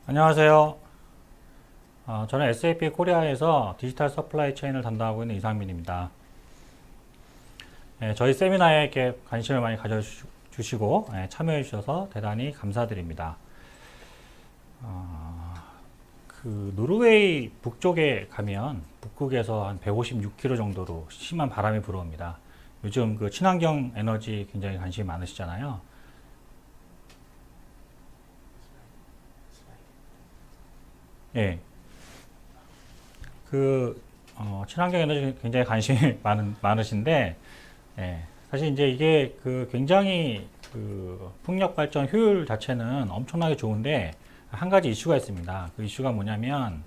안녕하세요. 저는 SAP 코리아에서 디지털 서플라이 체인을 담당하고 있는 이상민입니다. 저희 세미나에 이렇게 관심을 많이 가져주시고 참여해 주셔서 대단히 감사드립니다. 그 노르웨이 북쪽에 가면 북극에서 한 156km 정도로 심한 바람이 불어옵니다. 요즘 그 친환경 에너지 굉장히 관심이 많으시잖아요. 예. 친환경 에너지 굉장히 관심이 많으신데, 예. 사실 이제 이게 그 굉장히 그 풍력 발전 효율 자체는 엄청나게 좋은데, 한 가지 이슈가 있습니다. 그 이슈가 뭐냐면,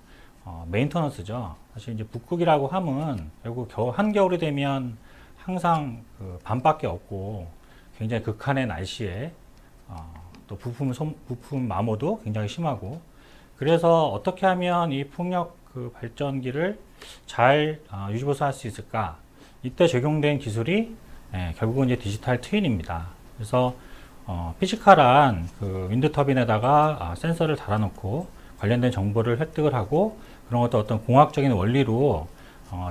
메인터넌스죠. 사실 이제 북극이라고 하면, 결국 한겨울이 되면 항상 그 밤밖에 없고, 굉장히 극한의 날씨에, 또 부품 마모도 굉장히 심하고, 그래서 어떻게 하면 이 풍력 그 발전기를 잘 유지보수할 수 있을까? 이때 적용된 기술이 결국은 이제 디지털 트윈입니다. 그래서 피지컬한 그 윈드 터빈에다가 센서를 달아놓고 관련된 정보를 획득을 하고 그런 것도 어떤 공학적인 원리로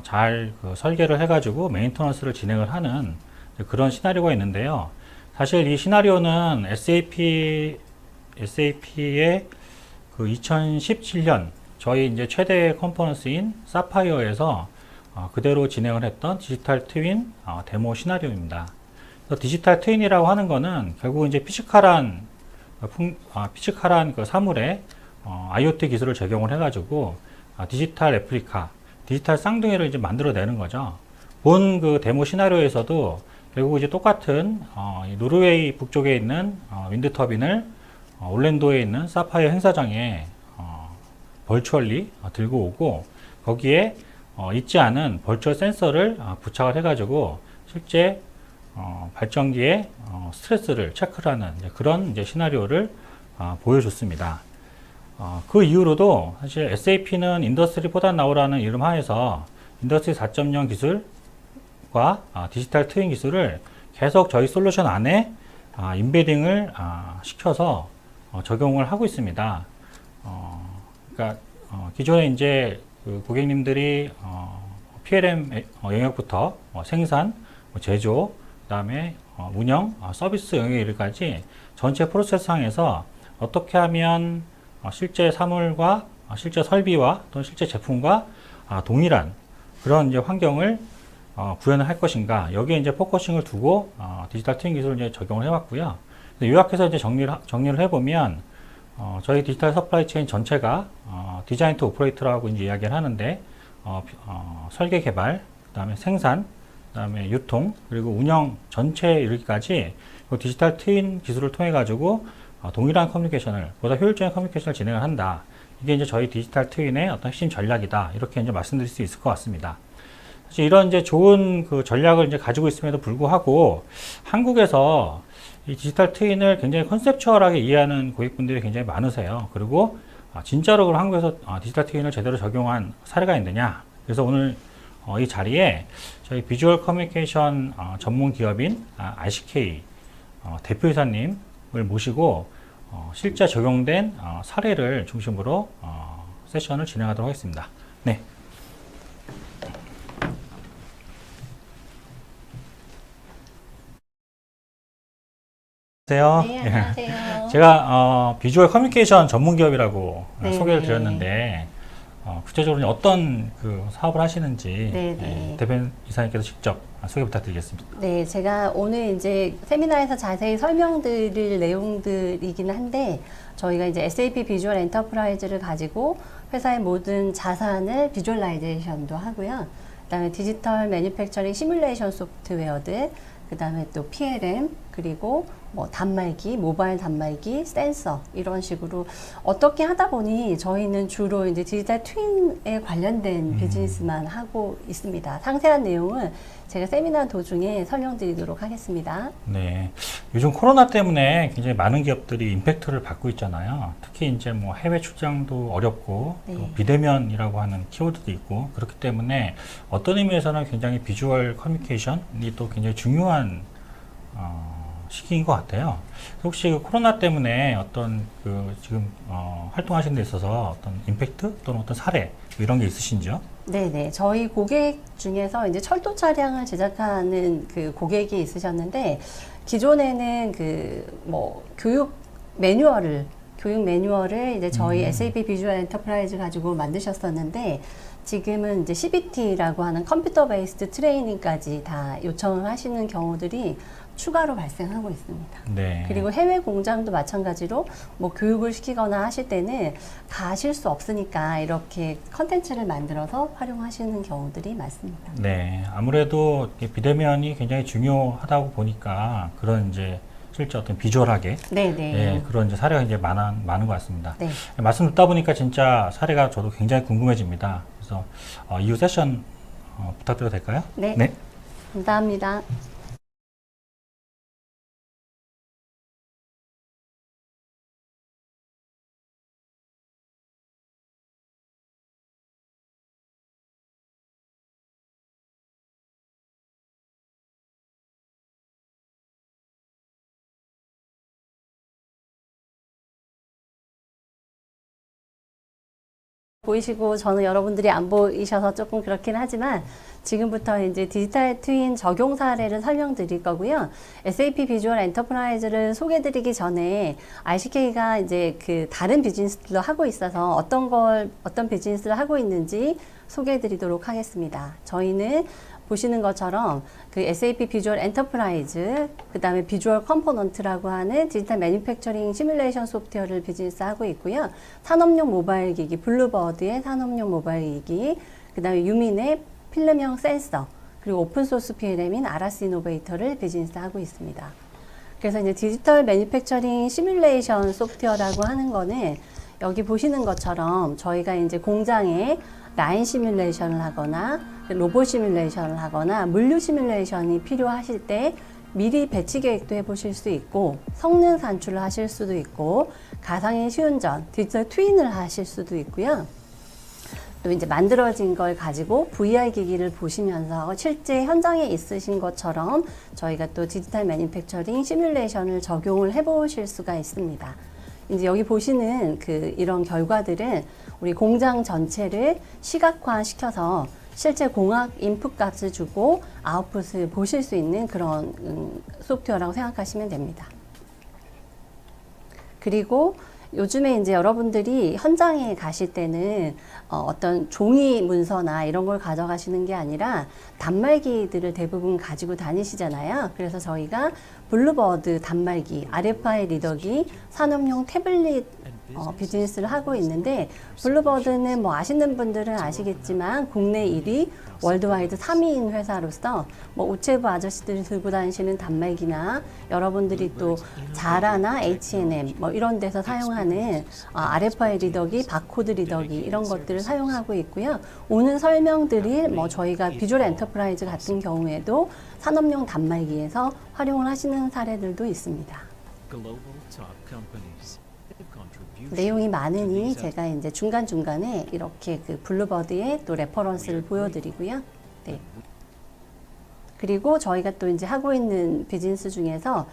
잘그 설계를 해가지고 메인터넌스를 진행을 하는 그런 시나리오가 있는데요. 사실 이 시나리오는 SAP의 그 2017년 저희 이제 최대 컨퍼런스인 사파이어에서 그대로 진행을 했던 디지털 트윈 데모 시나리오입니다. 디지털 트윈이라고 하는 거는 결국 이제 피지컬한 그 사물에 IoT 기술을 적용을 해가지고 디지털 레플리카, 디지털 쌍둥이를 이제 만들어내는 거죠. 본 그 데모 시나리오에서도 결국 이제 똑같은 노르웨이 북쪽에 있는 윈드 터빈을 올랜도에 있는 사파이어 행사장에 벌추얼리 들고 오고 거기에 있지 않은 벌추얼 센서를 부착을 해가지고 실제 발전기의 스트레스를 체크를 하는 그런 이제 시나리오를 보여줬습니다. 그 이후로도 사실 SAP는 인더스트리 4.0라는 이름 하에서 인더스트리 4.0 기술과 디지털 트윈 기술을 계속 저희 솔루션 안에 인베딩을 시켜서 적용을 하고 있습니다. 그러니까 기존에 이제 그 고객님들이 PLM 영역부터 생산, 제조, 그다음에 운영, 서비스 영역에 이르까지 전체 프로세스상에서 어떻게 하면 실제 사물과 실제 설비와 또는 실제 제품과 동일한 그런 이제 환경을 구현을 할 것인가 여기에 이제 포커싱을 두고 디지털 트윈 기술을 이제 적용을 해왔고요. 요약해서 이제 정리를 해보면 저희 디지털 서플라이 체인 전체가 디자인 투 오퍼레이터라고 이제 이야기를 하는데 설계 개발, 그다음에 생산, 그다음에 유통 그리고 운영 전체에 이르기까지 디지털 트윈 기술을 통해 가지고 동일한 커뮤니케이션을 보다 효율적인 커뮤니케이션을 진행을 한다. 이게 이제 저희 디지털 트윈의 어떤 핵심 전략이다. 이렇게 이제 말씀드릴 수 있을 것 같습니다. 사실 이런 이제 좋은 그 전략을 이제 가지고 있음에도 불구하고 한국에서 이 디지털 트윈을 굉장히 컨셉추얼하게 이해하는 고객분들이 굉장히 많으세요. 그리고 진짜로 그럼 한국에서 디지털 트윈을 제대로 적용한 사례가 있느냐? 그래서 오늘 이 자리에 저희 비주얼 커뮤니케이션 전문 기업인 RCK 대표이사님을 모시고 실제 적용된 사례를 중심으로 세션을 진행하도록 하겠습니다. 네. 안녕하세요. 네, 안녕하세요. 제가 비주얼 커뮤니케이션 전문 기업이라고 네, 소개를 네. 드렸는데 구체적으로 어떤 그 사업을 하시는지 네, 네. 대표 이사님께서 직접 소개 부탁드리겠습니다. 네, 제가 오늘 이제 세미나에서 자세히 설명드릴 내용들이긴 한데, 저희가 이제 SAP 비주얼 엔터프라이즈를 가지고 회사의 모든 자산을 비주얼라이제이션도 하고요. 그다음에 디지털 매뉴팩처링 시뮬레이션 소프트웨어들, 그다음에 또 PLM, 그리고 뭐 단말기, 모바일 단말기, 센서 이런 식으로 어떻게 하다 보니 저희는 주로 이제 디지털 트윈에 관련된 비즈니스만 하고 있습니다. 상세한 내용은 제가 세미나 도중에 설명드리도록 하겠습니다. 네. 요즘 코로나 때문에 굉장히 많은 기업들이 임팩트를 받고 있잖아요. 특히 이제 뭐 해외 출장도 어렵고 네. 또 비대면이라고 하는 키워드도 있고 그렇기 때문에 어떤 의미에서는 굉장히 비주얼 커뮤니케이션이 또 굉장히 중요한 시기인 것 같아요. 혹시 그 코로나 때문에 어떤 그 지금 활동하시는 데 있어서 어떤 임팩트 또는 어떤 사례 이런 게 있으신지요? 네네. 저희 고객 중에서 이제 철도 차량을 제작하는 그 고객이 있으셨는데, 기존에는 그 뭐 교육 매뉴얼을 이제 저희 SAP 비주얼 엔터프라이즈 가지고 만드셨었는데, 지금은 이제 CBT라고 하는 컴퓨터 베이스드 트레이닝까지 다 요청을 하시는 경우들이 추가로 발생하고 있습니다. 네. 그리고 해외 공장도 마찬가지로 뭐 교육을 시키거나 하실 때는 가실 수 없으니까 이렇게 컨텐츠를 만들어서 활용하시는 경우들이 많습니다. 네. 아무래도 이 비대면이 굉장히 중요하다고 보니까 그런 이제 실제 어떤 비주얼하게 네네. 예, 그런 이제 사례가 이제 많은 것 같습니다. 네. 말씀 듣다 보니까 진짜 사례가 저도 굉장히 궁금해집니다. 그래서 이후 세션 부탁드려도 될까요? 네. 네. 감사합니다. 보이시고 저는 여러분들이 안 보이셔서 조금 그렇긴 하지만, 지금부터 이제 디지털 트윈 적용 사례를 설명드릴 거고요. SAP 비주얼 엔터프라이즈를 소개드리기 전에 RCK가 이제 그 다른 비즈니스도 하고 있어서 어떤 비즈니스를 하고 있는지 소개해드리도록 하겠습니다. 저희는 보시는 것처럼 그 SAP 비주얼 엔터프라이즈, 그 다음에 비주얼 컴포넌트라고 하는 디지털 매니팩처링 시뮬레이션 소프트웨어를 비즈니스 하고 있고요. 산업용 모바일 기기, 블루버드의 산업용 모바일 기기, 그 다음에 유민의 필름형 센서, 그리고 오픈소스 PLM인 아라스 이노베이터를 비즈니스 하고 있습니다. 그래서 이제 디지털 매니팩처링 시뮬레이션 소프트웨어라고 하는 거는 여기 보시는 것처럼 저희가 이제 공장에 라인 시뮬레이션을 하거나 로봇 시뮬레이션을 하거나 물류 시뮬레이션이 필요하실 때 미리 배치 계획도 해보실 수 있고, 성능 산출을 하실 수도 있고, 가상의 시운전, 디지털 트윈을 하실 수도 있고요. 또 이제 만들어진 걸 가지고 VR 기기를 보시면서 실제 현장에 있으신 것처럼 저희가 또 디지털 매니팩처링 시뮬레이션을 적용을 해보실 수가 있습니다. 이제 여기 보시는 그 이런 결과들은 우리 공장 전체를 시각화 시켜서 실제 공학 인풋 값을 주고 아웃풋을 보실 수 있는 그런 소프트웨어라고 생각하시면 됩니다. 그리고 요즘에 이제 여러분들이 현장에 가실 때는 어떤 종이 문서나 이런 걸 가져가시는 게 아니라 단말기들을 대부분 가지고 다니시잖아요. 그래서 저희가 블루버드 단말기, RFI 리더기, 산업용 태블릿 비즈니스를 하고 있는데, 블루버드는 뭐 아시는 분들은 아시겠지만 국내 1위, 월드와이드 3위인 회사로서 뭐 우체부 아저씨들이 들고 다니시는 단말기나 여러분들이 또 자라나 H&M 뭐 이런 데서 사용하는 RFI 리더기, 바코드 리더기 이런 것들을 사용하고 있고요. 오늘 설명드릴 뭐 저희가 비주얼 엔터프라이즈 같은 경우에도 산업용 단말기에서 활용을 하시는 사례들도 있습니다. 내용이 많으니 제가 이제 중간중간에 이렇게 그 블루버드의 또 레퍼런스를 보여드리고요. 네. 그리고 저희가 또 이제 하고 있는 비즈니스 중에서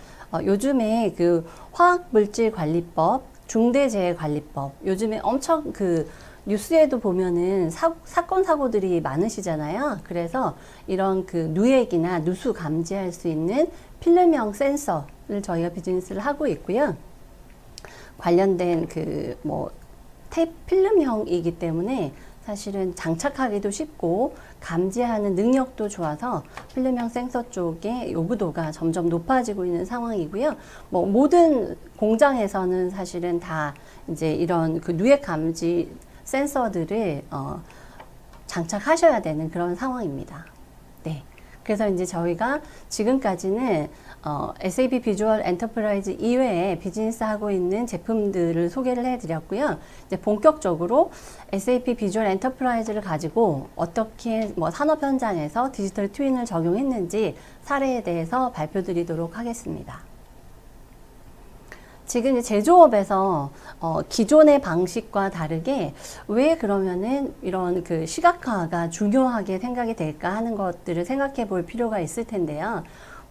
요즘에 그 화학물질관리법, 중대재해관리법, 요즘에 엄청 그 뉴스에도 보면은 사건 사고들이 많으시잖아요. 그래서 이런 그 누액이나 누수 감지할 수 있는 필름형 센서를 저희가 비즈니스를 하고 있고요. 관련된 그 뭐 필름형이기 때문에 사실은 장착하기도 쉽고 감지하는 능력도 좋아서 필름형 센서 쪽의 요구도가 점점 높아지고 있는 상황이고요. 뭐 모든 공장에서는 사실은 다 이제 이런 그 누액 감지 센서들을 장착하셔야 되는 그런 상황입니다. 네. 그래서 이제 저희가 지금까지는 SAP 비주얼 엔터프라이즈 이외에 비즈니스 하고 있는 제품들을 소개를 해드렸고요. 이제 본격적으로 SAP 비주얼 엔터프라이즈를 가지고 어떻게 뭐 산업 현장에서 디지털 트윈을 적용했는지 사례에 대해서 발표드리도록 하겠습니다. 지금 제조업에서 기존의 방식과 다르게 왜 그러면은 이런 그 시각화가 중요하게 생각이 될까 하는 것들을 생각해 볼 필요가 있을 텐데요.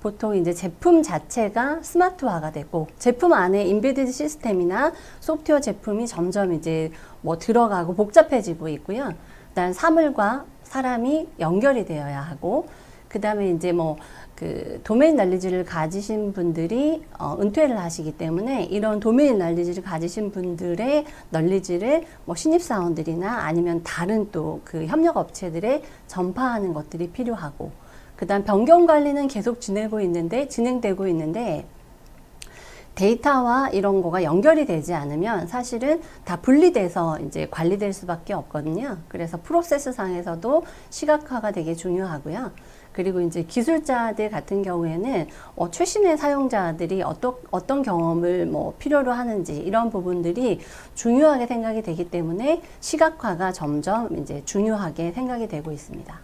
보통 이제 제품 자체가 스마트화가 되고 제품 안에 인베디드 시스템이나 소프트웨어 제품이 점점 이제 뭐 들어가고 복잡해지고 있고요. 일단 사물과 사람이 연결이 되어야 하고 그 다음에 이제 뭐 그 도메인 날리지를 가지신 분들이 은퇴를 하시기 때문에 이런 도메인 날리지를 가지신 분들의 널리지를 뭐 신입사원들이나 아니면 다른 또 그 협력 업체들에 전파하는 것들이 필요하고 그 다음 변경 관리는 계속 진행되고 있는데 데이터와 이런 거가 연결이 되지 않으면 사실은 다 분리돼서 이제 관리될 수밖에 없거든요. 그래서 프로세스 상에서도 시각화가 되게 중요하고요. 그리고 이제 기술자들 같은 경우에는 최신의 사용자들이 어떤 경험을 뭐 필요로 하는지 이런 부분들이 중요하게 생각이 되기 때문에 시각화가 점점 이제 중요하게 생각이 되고 있습니다.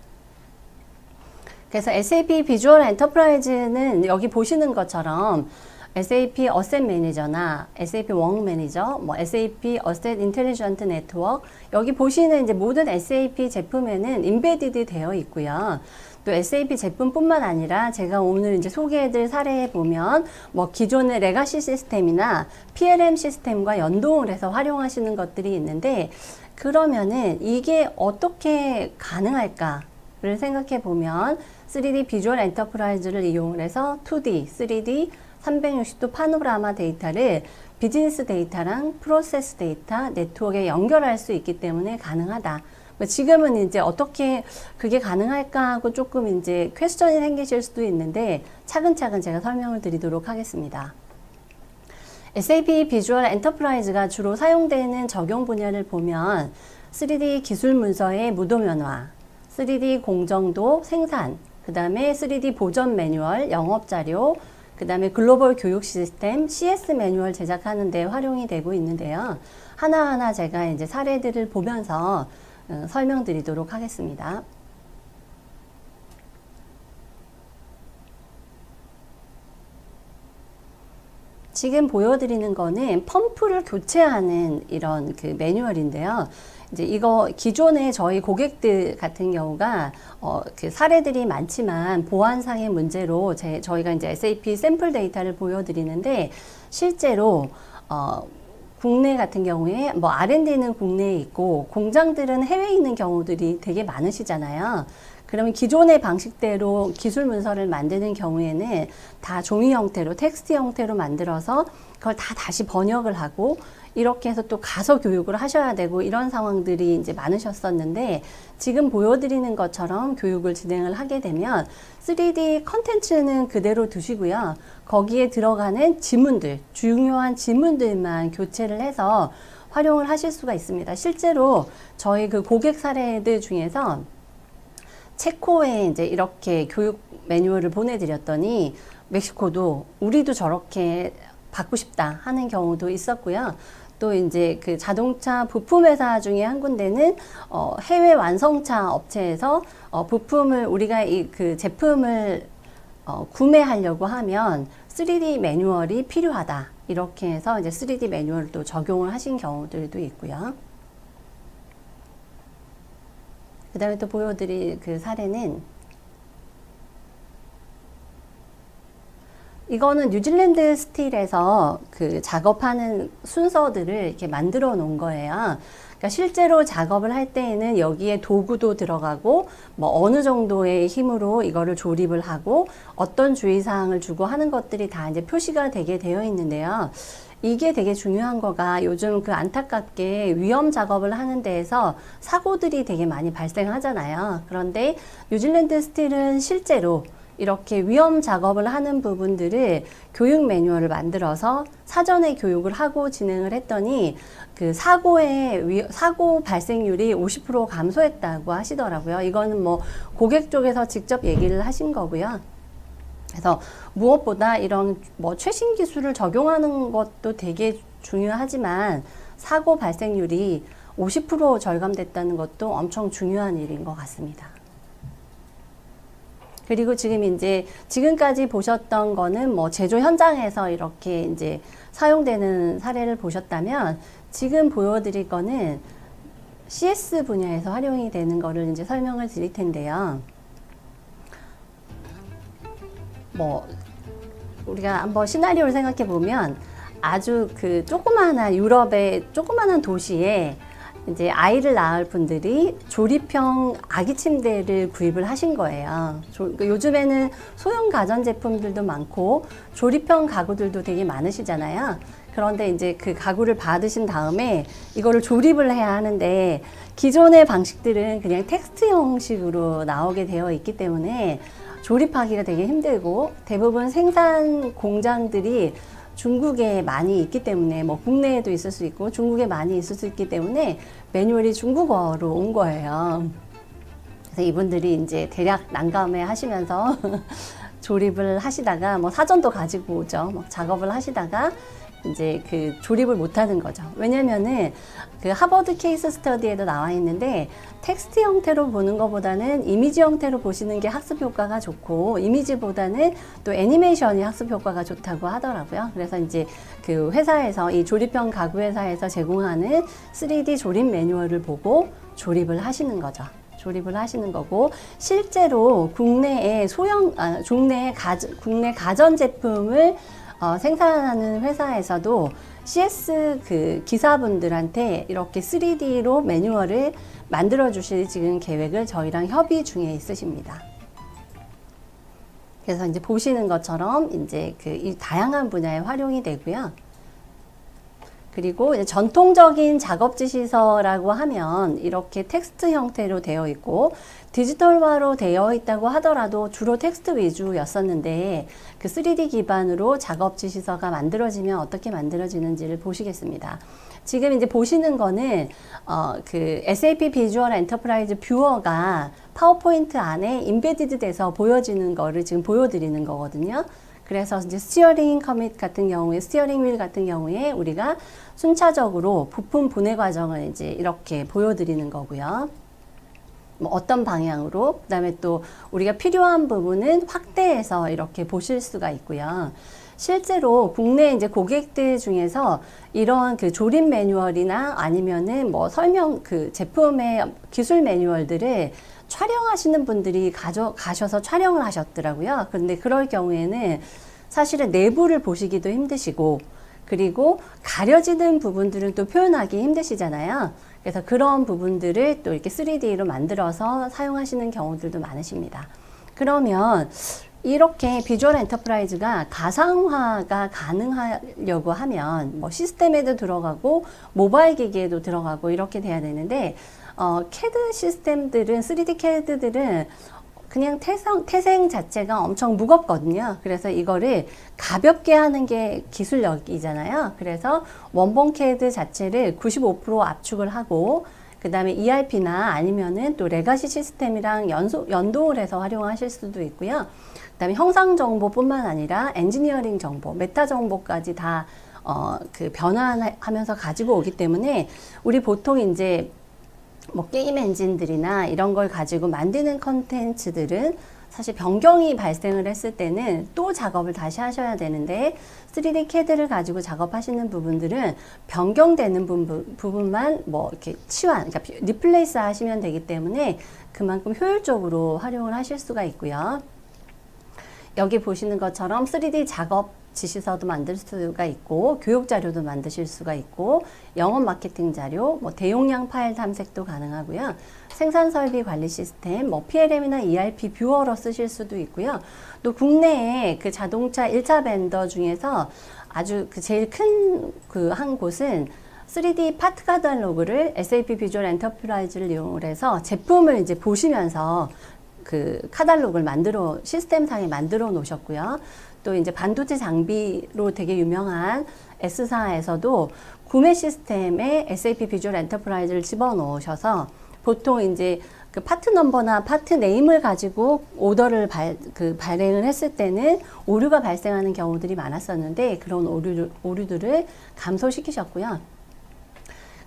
그래서 SAP 비주얼 엔터프라이즈는 여기 보시는 것처럼 SAP 어셋 매니저나 SAP 워크 매니저, 뭐 SAP 어셋 인텔리전트 네트워크 여기 보시는 이제 모든 SAP 제품에는 인베디드 되어 있고요. 또 SAP 제품뿐만 아니라 제가 오늘 이제 소개해드릴 사례에 보면 뭐 기존의 레가시 시스템이나 PLM 시스템과 연동을 해서 활용하시는 것들이 있는데 그러면은 이게 어떻게 가능할까를 생각해 보면 3D 비주얼 엔터프라이즈를 이용을 해서 2D, 3D 360도 파노라마 데이터를 비즈니스 데이터랑 프로세스 데이터 네트워크에 연결할 수 있기 때문에 가능하다. 지금은 이제 어떻게 그게 가능할까 하고 조금 이제 퀘스천이 생기실 수도 있는데 차근차근 제가 설명을 드리도록 하겠습니다. SAP 비주얼 엔터프라이즈가 주로 사용되는 적용 분야를 보면 3D 기술 문서의 무도면화, 3D 공정도 생산, 그 다음에 3D 보전 매뉴얼, 영업자료, 그 다음에 글로벌 교육 시스템, CS 매뉴얼 제작하는 데 활용이 되고 있는데요. 하나하나 제가 이제 사례들을 보면서 설명드리도록 하겠습니다. 지금 보여드리는 거는 펌프를 교체하는 이런 그 매뉴얼인데요. 이제 이거 기존에 저희 고객들 같은 경우가 그 사례들이 많지만 보안상의 문제로 저희가 이제 SAP 샘플 데이터를 보여드리는데 실제로 국내 같은 경우에 뭐 R&D는 국내에 있고 공장들은 해외에 있는 경우들이 되게 많으시잖아요. 그러면 기존의 방식대로 기술 문서를 만드는 경우에는 다 종이 형태로 텍스트 형태로 만들어서 그걸 다 다시 번역을 하고 이렇게 해서 또 가서 교육을 하셔야 되고 이런 상황들이 이제 많으셨었는데 지금 보여드리는 것처럼 교육을 진행을 하게 되면 3D 컨텐츠는 그대로 두시고요. 거기에 들어가는 지문들, 중요한 지문들만 교체를 해서 활용을 하실 수가 있습니다. 실제로 저희 그 고객 사례들 중에서 체코에 이제 이렇게 교육 매뉴얼을 보내드렸더니 멕시코도 우리도 저렇게 받고 싶다 하는 경우도 있었고요. 또 이제 그 자동차 부품 회사 중에 한 군데는 해외 완성차 업체에서 부품을 우리가 그 제품을 구매하려고 하면 3D 매뉴얼이 필요하다. 이렇게 해서 이제 3D 매뉴얼을 또 적용을 하신 경우들도 있고요. 그 다음에 또 보여드릴 그 사례는 이거는 뉴질랜드 스틸에서 그 작업하는 순서들을 이렇게 만들어 놓은 거예요. 그러니까 실제로 작업을 할 때에는 여기에 도구도 들어가고 뭐 어느 정도의 힘으로 이거를 조립을 하고 어떤 주의사항을 주고 하는 것들이 다 이제 표시가 되게 되어 있는데요. 이게 되게 중요한 거가 요즘 그 안타깝게 위험 작업을 하는 데에서 사고들이 되게 많이 발생하잖아요. 그런데 뉴질랜드 스틸은 실제로 이렇게 위험 작업을 하는 부분들을 교육 매뉴얼을 만들어서 사전에 교육을 하고 진행을 했더니 그 사고 발생률이 50% 감소했다고 하시더라고요. 이거는 뭐 고객 쪽에서 직접 얘기를 하신 거고요. 그래서 무엇보다 이런 뭐 최신 기술을 적용하는 것도 되게 중요하지만 사고 발생률이 50% 절감됐다는 것도 엄청 중요한 일인 것 같습니다. 그리고 지금까지 보셨던 거는 뭐 제조 현장에서 이렇게 이제 사용되는 사례를 보셨다면 지금 보여드릴 거는 CS 분야에서 활용이 되는 거를 이제 설명을 드릴 텐데요. 뭐 우리가 한번 시나리오를 생각해 보면 아주 그 조그마한 유럽의 조그마한 도시에 이제 아이를 낳을 분들이 조립형 아기 침대를 구입을 하신 거예요. 그러니까 요즘에는 소형 가전 제품들도 많고 조립형 가구들도 되게 많으시잖아요. 그런데 이제 그 가구를 받으신 다음에 이거를 조립을 해야 하는데 기존의 방식들은 그냥 텍스트 형식으로 나오게 되어 있기 때문에 조립하기가 되게 힘들고 대부분 생산 공장들이 중국에 많이 있기 때문에 뭐 국내에도 있을 수 있고 중국에 많이 있을 수 있기 때문에 매뉴얼이 중국어로 온 거예요. 그래서 이분들이 이제 대략 난감해 하시면서 조립을 하시다가 뭐 사전도 가지고 오죠. 막 작업을 하시다가 이제 그 조립을 못 하는 거죠. 왜냐면은 그 하버드 케이스 스터디에도 나와 있는데 텍스트 형태로 보는 것보다는 이미지 형태로 보시는 게 학습 효과가 좋고 이미지보다는 또 애니메이션이 학습 효과가 좋다고 하더라고요. 그래서 이제 그 회사에서 이 조립형 가구 회사에서 제공하는 3D 조립 매뉴얼을 보고 조립을 하시는 거죠. 조립을 하시는 거고 실제로 국내 가전 제품을 생산하는 회사에서도 CS 그 기사분들한테 이렇게 3D로 매뉴얼을 만들어 주실 지금 계획을 저희랑 협의 중에 있으십니다. 그래서 이제 보시는 것처럼 이제 그 이 다양한 분야에 활용이 되고요. 그리고 이제 전통적인 작업 지시서라고 하면 이렇게 텍스트 형태로 되어 있고 디지털화로 되어 있다고 하더라도 주로 텍스트 위주였었는데 그 3D 기반으로 작업 지시서가 만들어지면 어떻게 만들어지는지를 보시겠습니다. 지금 이제 보시는 거는 그 SAP 비주얼 엔터프라이즈 뷰어가 파워포인트 안에 인베디드 돼서 보여지는 거를 지금 보여드리는 거거든요. 그래서 이제 스티어링 커밋 같은 경우에, 스티어링 휠 같은 경우에 우리가 순차적으로 부품 분해 과정을 이제 이렇게 보여드리는 거고요. 뭐 어떤 방향으로, 그 다음에 또 우리가 필요한 부분은 확대해서 이렇게 보실 수가 있고요. 실제로 국내 이제 고객들 중에서 이런 그 조립 매뉴얼이나 아니면은 뭐 설명, 그 제품의 기술 매뉴얼들을 촬영하시는 분들이 가셔서 촬영을 하셨더라고요. 그런데 그럴 경우에는 사실은 내부를 보시기도 힘드시고, 그리고 가려지는 부분들은 또 표현하기 힘드시잖아요. 그래서 그런 부분들을 또 이렇게 3D로 만들어서 사용하시는 경우들도 많으십니다. 그러면 이렇게 비주얼 엔터프라이즈가 가상화가 가능하려고 하면 뭐 시스템에도 들어가고 모바일 기기에도 들어가고 이렇게 돼야 되는데 CAD 시스템들은 3D CAD들은 그냥 태생 자체가 엄청 무겁거든요. 그래서 이거를 가볍게 하는 게 기술력이잖아요. 그래서 원본 CAD 자체를 95% 압축을 하고 그 다음에 ERP나 아니면은 또 레가시 시스템이랑 연동을 해서 활용하실 수도 있고요. 그 다음에 형상 정보뿐만 아니라 엔지니어링 정보, 메타 정보까지 다 그 변환하면서 가지고 오기 때문에 우리 보통 이제 뭐 게임 엔진들이나 이런 걸 가지고 만드는 컨텐츠들은 사실 변경이 발생을 했을 때는 또 작업을 다시 하셔야 되는데 3D CAD를 가지고 작업하시는 부분들은 변경되는 부분만 뭐 이렇게 그러니까 리플레이스 하시면 되기 때문에 그만큼 효율적으로 활용을 하실 수가 있고요. 여기 보시는 것처럼 3D 작업 지시서도 만들 수가 있고 교육 자료도 만드실 수가 있고 영업 마케팅 자료, 뭐 대용량 파일 탐색도 가능하고요. 생산 설비 관리 시스템, 뭐 PLM이나 ERP 뷰어로 쓰실 수도 있고요. 또 국내에 그 자동차 1차 벤더 중에서 아주 그 제일 큰 그 한 곳은 3D 파트 카탈로그를 SAP 비주얼 엔터프라이즈를 이용을 해서 제품을 이제 보시면서 그 카탈로그를 시스템상에 만들어 놓으셨고요. 또 이제 반도체 장비로 되게 유명한 S사에서도 구매 시스템에 SAP 비주얼 엔터프라이즈를 집어넣으셔서 보통 이제 그 파트 넘버나 파트 네임을 가지고 오더를 발행을 했을 때는 오류가 발생하는 경우들이 많았었는데 그런 오류들을 감소시키셨고요.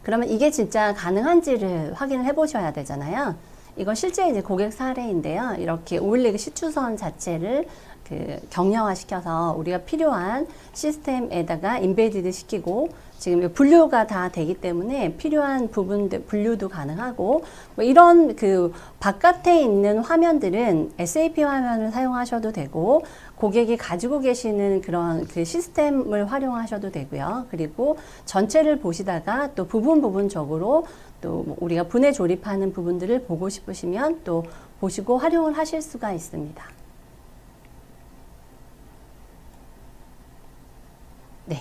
그러면 이게 진짜 가능한지를 확인을 해 보셔야 되잖아요. 이건 실제 이제 고객 사례인데요. 이렇게 오일리그 시추선 자체를 그 경량화시켜서 우리가 필요한 시스템에다가 인베디드 시키고 지금 분류가 다 되기 때문에 필요한 부분들 분류도 가능하고 뭐 이런 그 바깥에 있는 화면들은 SAP 화면을 사용하셔도 되고 고객이 가지고 계시는 그런 그 시스템을 활용하셔도 되고요. 그리고 전체를 보시다가 또 부분적으로 또 우리가 분해 조립하는 부분들을 보고 싶으시면 또 보시고 활용을 하실 수가 있습니다. 네.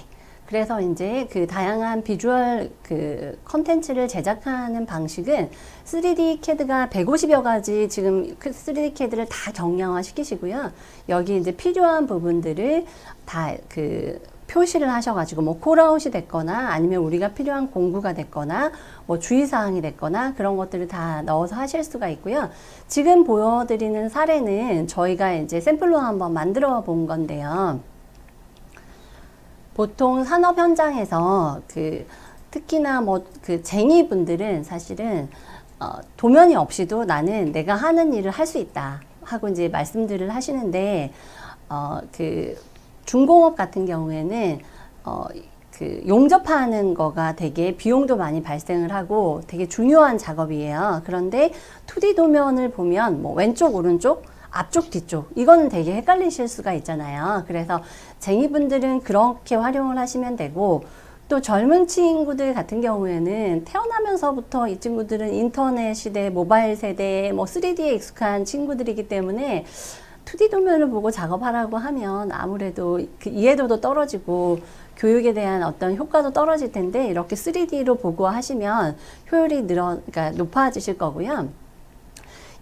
그래서 이제 그 다양한 비주얼 그 컨텐츠를 제작하는 방식은 3D CAD가 150여 가지 지금 3D CAD를 다 경량화 시키시고요. 여기 이제 필요한 부분들을 다 그 표시를 하셔가지고 뭐 콜아웃이 됐거나 아니면 우리가 필요한 공구가 됐거나 뭐 주의사항이 됐거나 그런 것들을 다 넣어서 하실 수가 있고요. 지금 보여드리는 사례는 저희가 이제 샘플로 한번 만들어 본 건데요. 보통 산업 현장에서 그 특히나 뭐 그 쟁이분들은 사실은 도면이 없이도 나는 내가 하는 일을 할 수 있다 하고 이제 말씀들을 하시는데 그 중공업 같은 경우에는 그 용접하는 거가 되게 비용도 많이 발생을 하고 되게 중요한 작업이에요. 그런데 2D 도면을 보면 뭐 왼쪽 오른쪽 앞쪽 뒤쪽 이거는 되게 헷갈리실 수가 있잖아요. 그래서 쟁이분들은 그렇게 활용을 하시면 되고 또 젊은 친구들 같은 경우에는 태어나면서부터 이 친구들은 인터넷 시대, 모바일 세대, 뭐 3D에 익숙한 친구들이기 때문에 2D 도면을 보고 작업하라고 하면 아무래도 그 이해도도 떨어지고 교육에 대한 어떤 효과도 떨어질 텐데 이렇게 3D로 보고 하시면 효율이 그러니까 높아지실 거고요.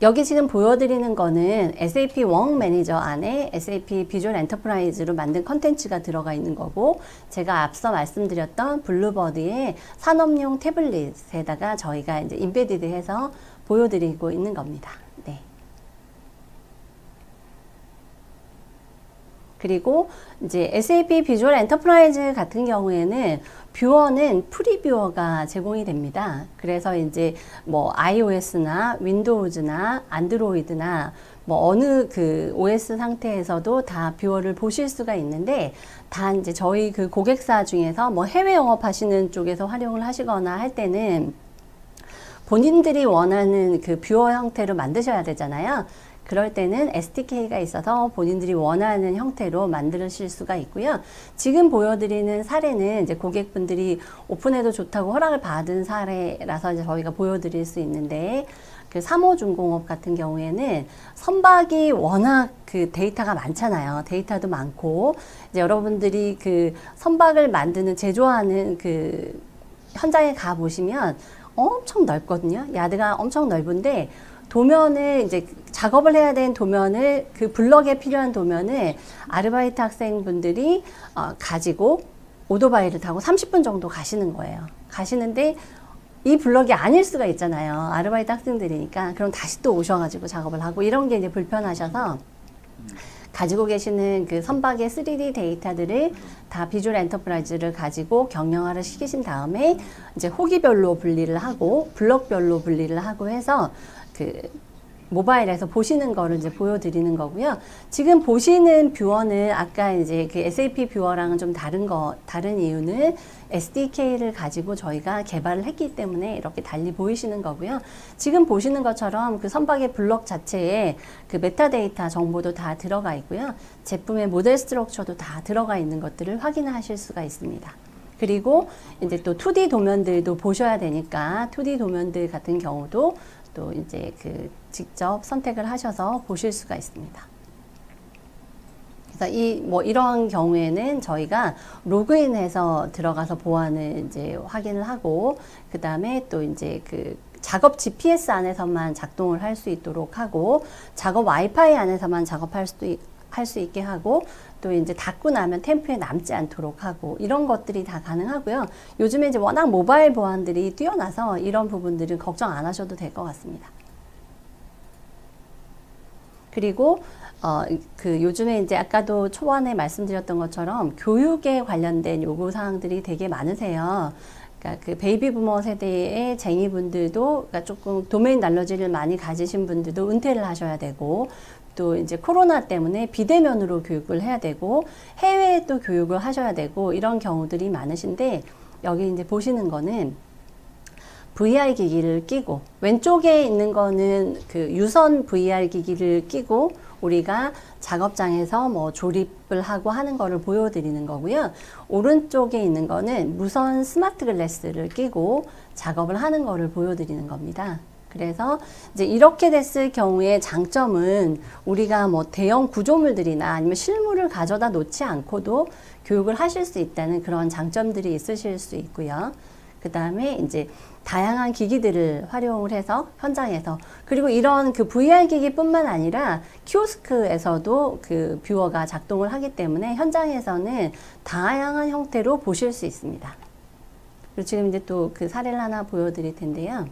여기 지금 보여드리는 거는 SAP 워크 매니저 안에 SAP 비주얼 엔터프라이즈로 만든 컨텐츠가 들어가 있는 거고 제가 앞서 말씀드렸던 블루버드의 산업용 태블릿에다가 저희가 이제 인베디드 해서 보여드리고 있는 겁니다. 네. 그리고 이제 SAP 비주얼 엔터프라이즈 같은 경우에는 뷰어는 프리뷰어가 제공이 됩니다. 그래서 이제 뭐 iOS나 윈도우즈나 안드로이드나 뭐 어느 그 OS 상태에서도 다 뷰어를 보실 수가 있는데 다 이제 저희 그 고객사 중에서 뭐 해외 영업하시는 쪽에서 활용을 하시거나 할 때는 본인들이 원하는 그 뷰어 형태로 만드셔야 되잖아요. 그럴 때는 SDK가 있어서 본인들이 원하는 형태로 만드실 수가 있고요. 지금 보여드리는 사례는 이제 고객분들이 오픈해도 좋다고 허락을 받은 사례라서 이제 저희가 보여드릴 수 있는데 그 3호 중공업 같은 경우에는 선박이 워낙 그 데이터가 많잖아요. 데이터도 많고 이제 여러분들이 그 선박을 만드는 제조하는 그 현장에 가 보시면 엄청 넓거든요. 야드가 엄청 넓은데 도면을 이제 작업을 해야 되는 도면을 그 블럭에 필요한 도면을 아르바이트 학생분들이 가지고 오토바이를 타고 30분 정도 가시는 거예요. 가시는데 이 블럭이 아닐 수가 있잖아요. 아르바이트 학생들이니까. 그럼 다시 또 오셔가지고 작업을 하고 이런 게 이제 불편하셔서 가지고 계시는 그 선박의 3D 데이터들을 다 비주얼 엔터프라이즈를 가지고 경량화를 시키신 다음에 이제 호기별로 분리를 하고 블럭별로 분리를 하고 해서 그 모바일에서 보시는 거를 이제 보여드리는 거고요. 지금 보시는 뷰어는 아까 이제 그 SAP 뷰어랑은 좀 다른 이유는 SDK를 가지고 저희가 개발을 했기 때문에 이렇게 달리 보이시는 거고요. 지금 보시는 것처럼 그 선박의 블럭 자체에 그 메타데이터 정보도 다 들어가 있고요. 제품의 모델 스트럭처도 다 들어가 있는 것들을 확인하실 수가 있습니다. 그리고 이제 또 2D 도면들도 보셔야 되니까 2D 도면들 같은 경우도 또 이제 그 직접 선택을 하셔서 보실 수가 있습니다. 그래서 이러한 경우에는 저희가 로그인해서 들어가서 보안을 이제 확인을 하고, 그 다음에 또 이제 그 작업 GPS 안에서만 작동을 할 수 있도록 하고, 작업 와이파이 안에서만 작업할 할 수 있게 하고, 또 이제 닫고 나면 템프에 남지 않도록 하고, 이런 것들이 다 가능하고요. 요즘에 이제 워낙 모바일 보안들이 뛰어나서 이런 부분들은 걱정 안 하셔도 될 것 같습니다. 그리고 그 요즘에 이제 아까도 초반에 말씀드렸던 것처럼 교육에 관련된 요구 사항들이 되게 많으세요. 그러니까 그 베이비 부머 세대의 쟁이분들도, 그러니까 조금 도메인 날러지를 많이 가지신 분들도 은퇴를 하셔야 되고, 또 이제 코로나 때문에 비대면으로 교육을 해야 되고 해외에 또 교육을 하셔야 되고 이런 경우들이 많으신데 여기 이제 보시는 거는 VR 기기를 끼고 왼쪽에 있는 거는 그 유선 VR 기기를 끼고 우리가 작업장에서 뭐 조립을 하고 하는 거를 보여드리는 거고요. 오른쪽에 있는 거는 무선 스마트 글래스를 끼고 작업을 하는 거를 보여드리는 겁니다. 그래서 이제 이렇게 됐을 경우에 장점은 우리가 뭐 대형 구조물들이나 아니면 실물을 가져다 놓지 않고도 교육을 하실 수 있다는 그런 장점들이 있으실 수 있고요. 그 다음에 이제 다양한 기기들을 활용을 해서 현장에서 그리고 이런 그 VR 기기뿐만 아니라 키오스크에서도 그 뷰어가 작동을 하기 때문에 현장에서는 다양한 형태로 보실 수 있습니다. 그리고 지금 이제 또 그 사례를 하나 보여드릴 텐데요.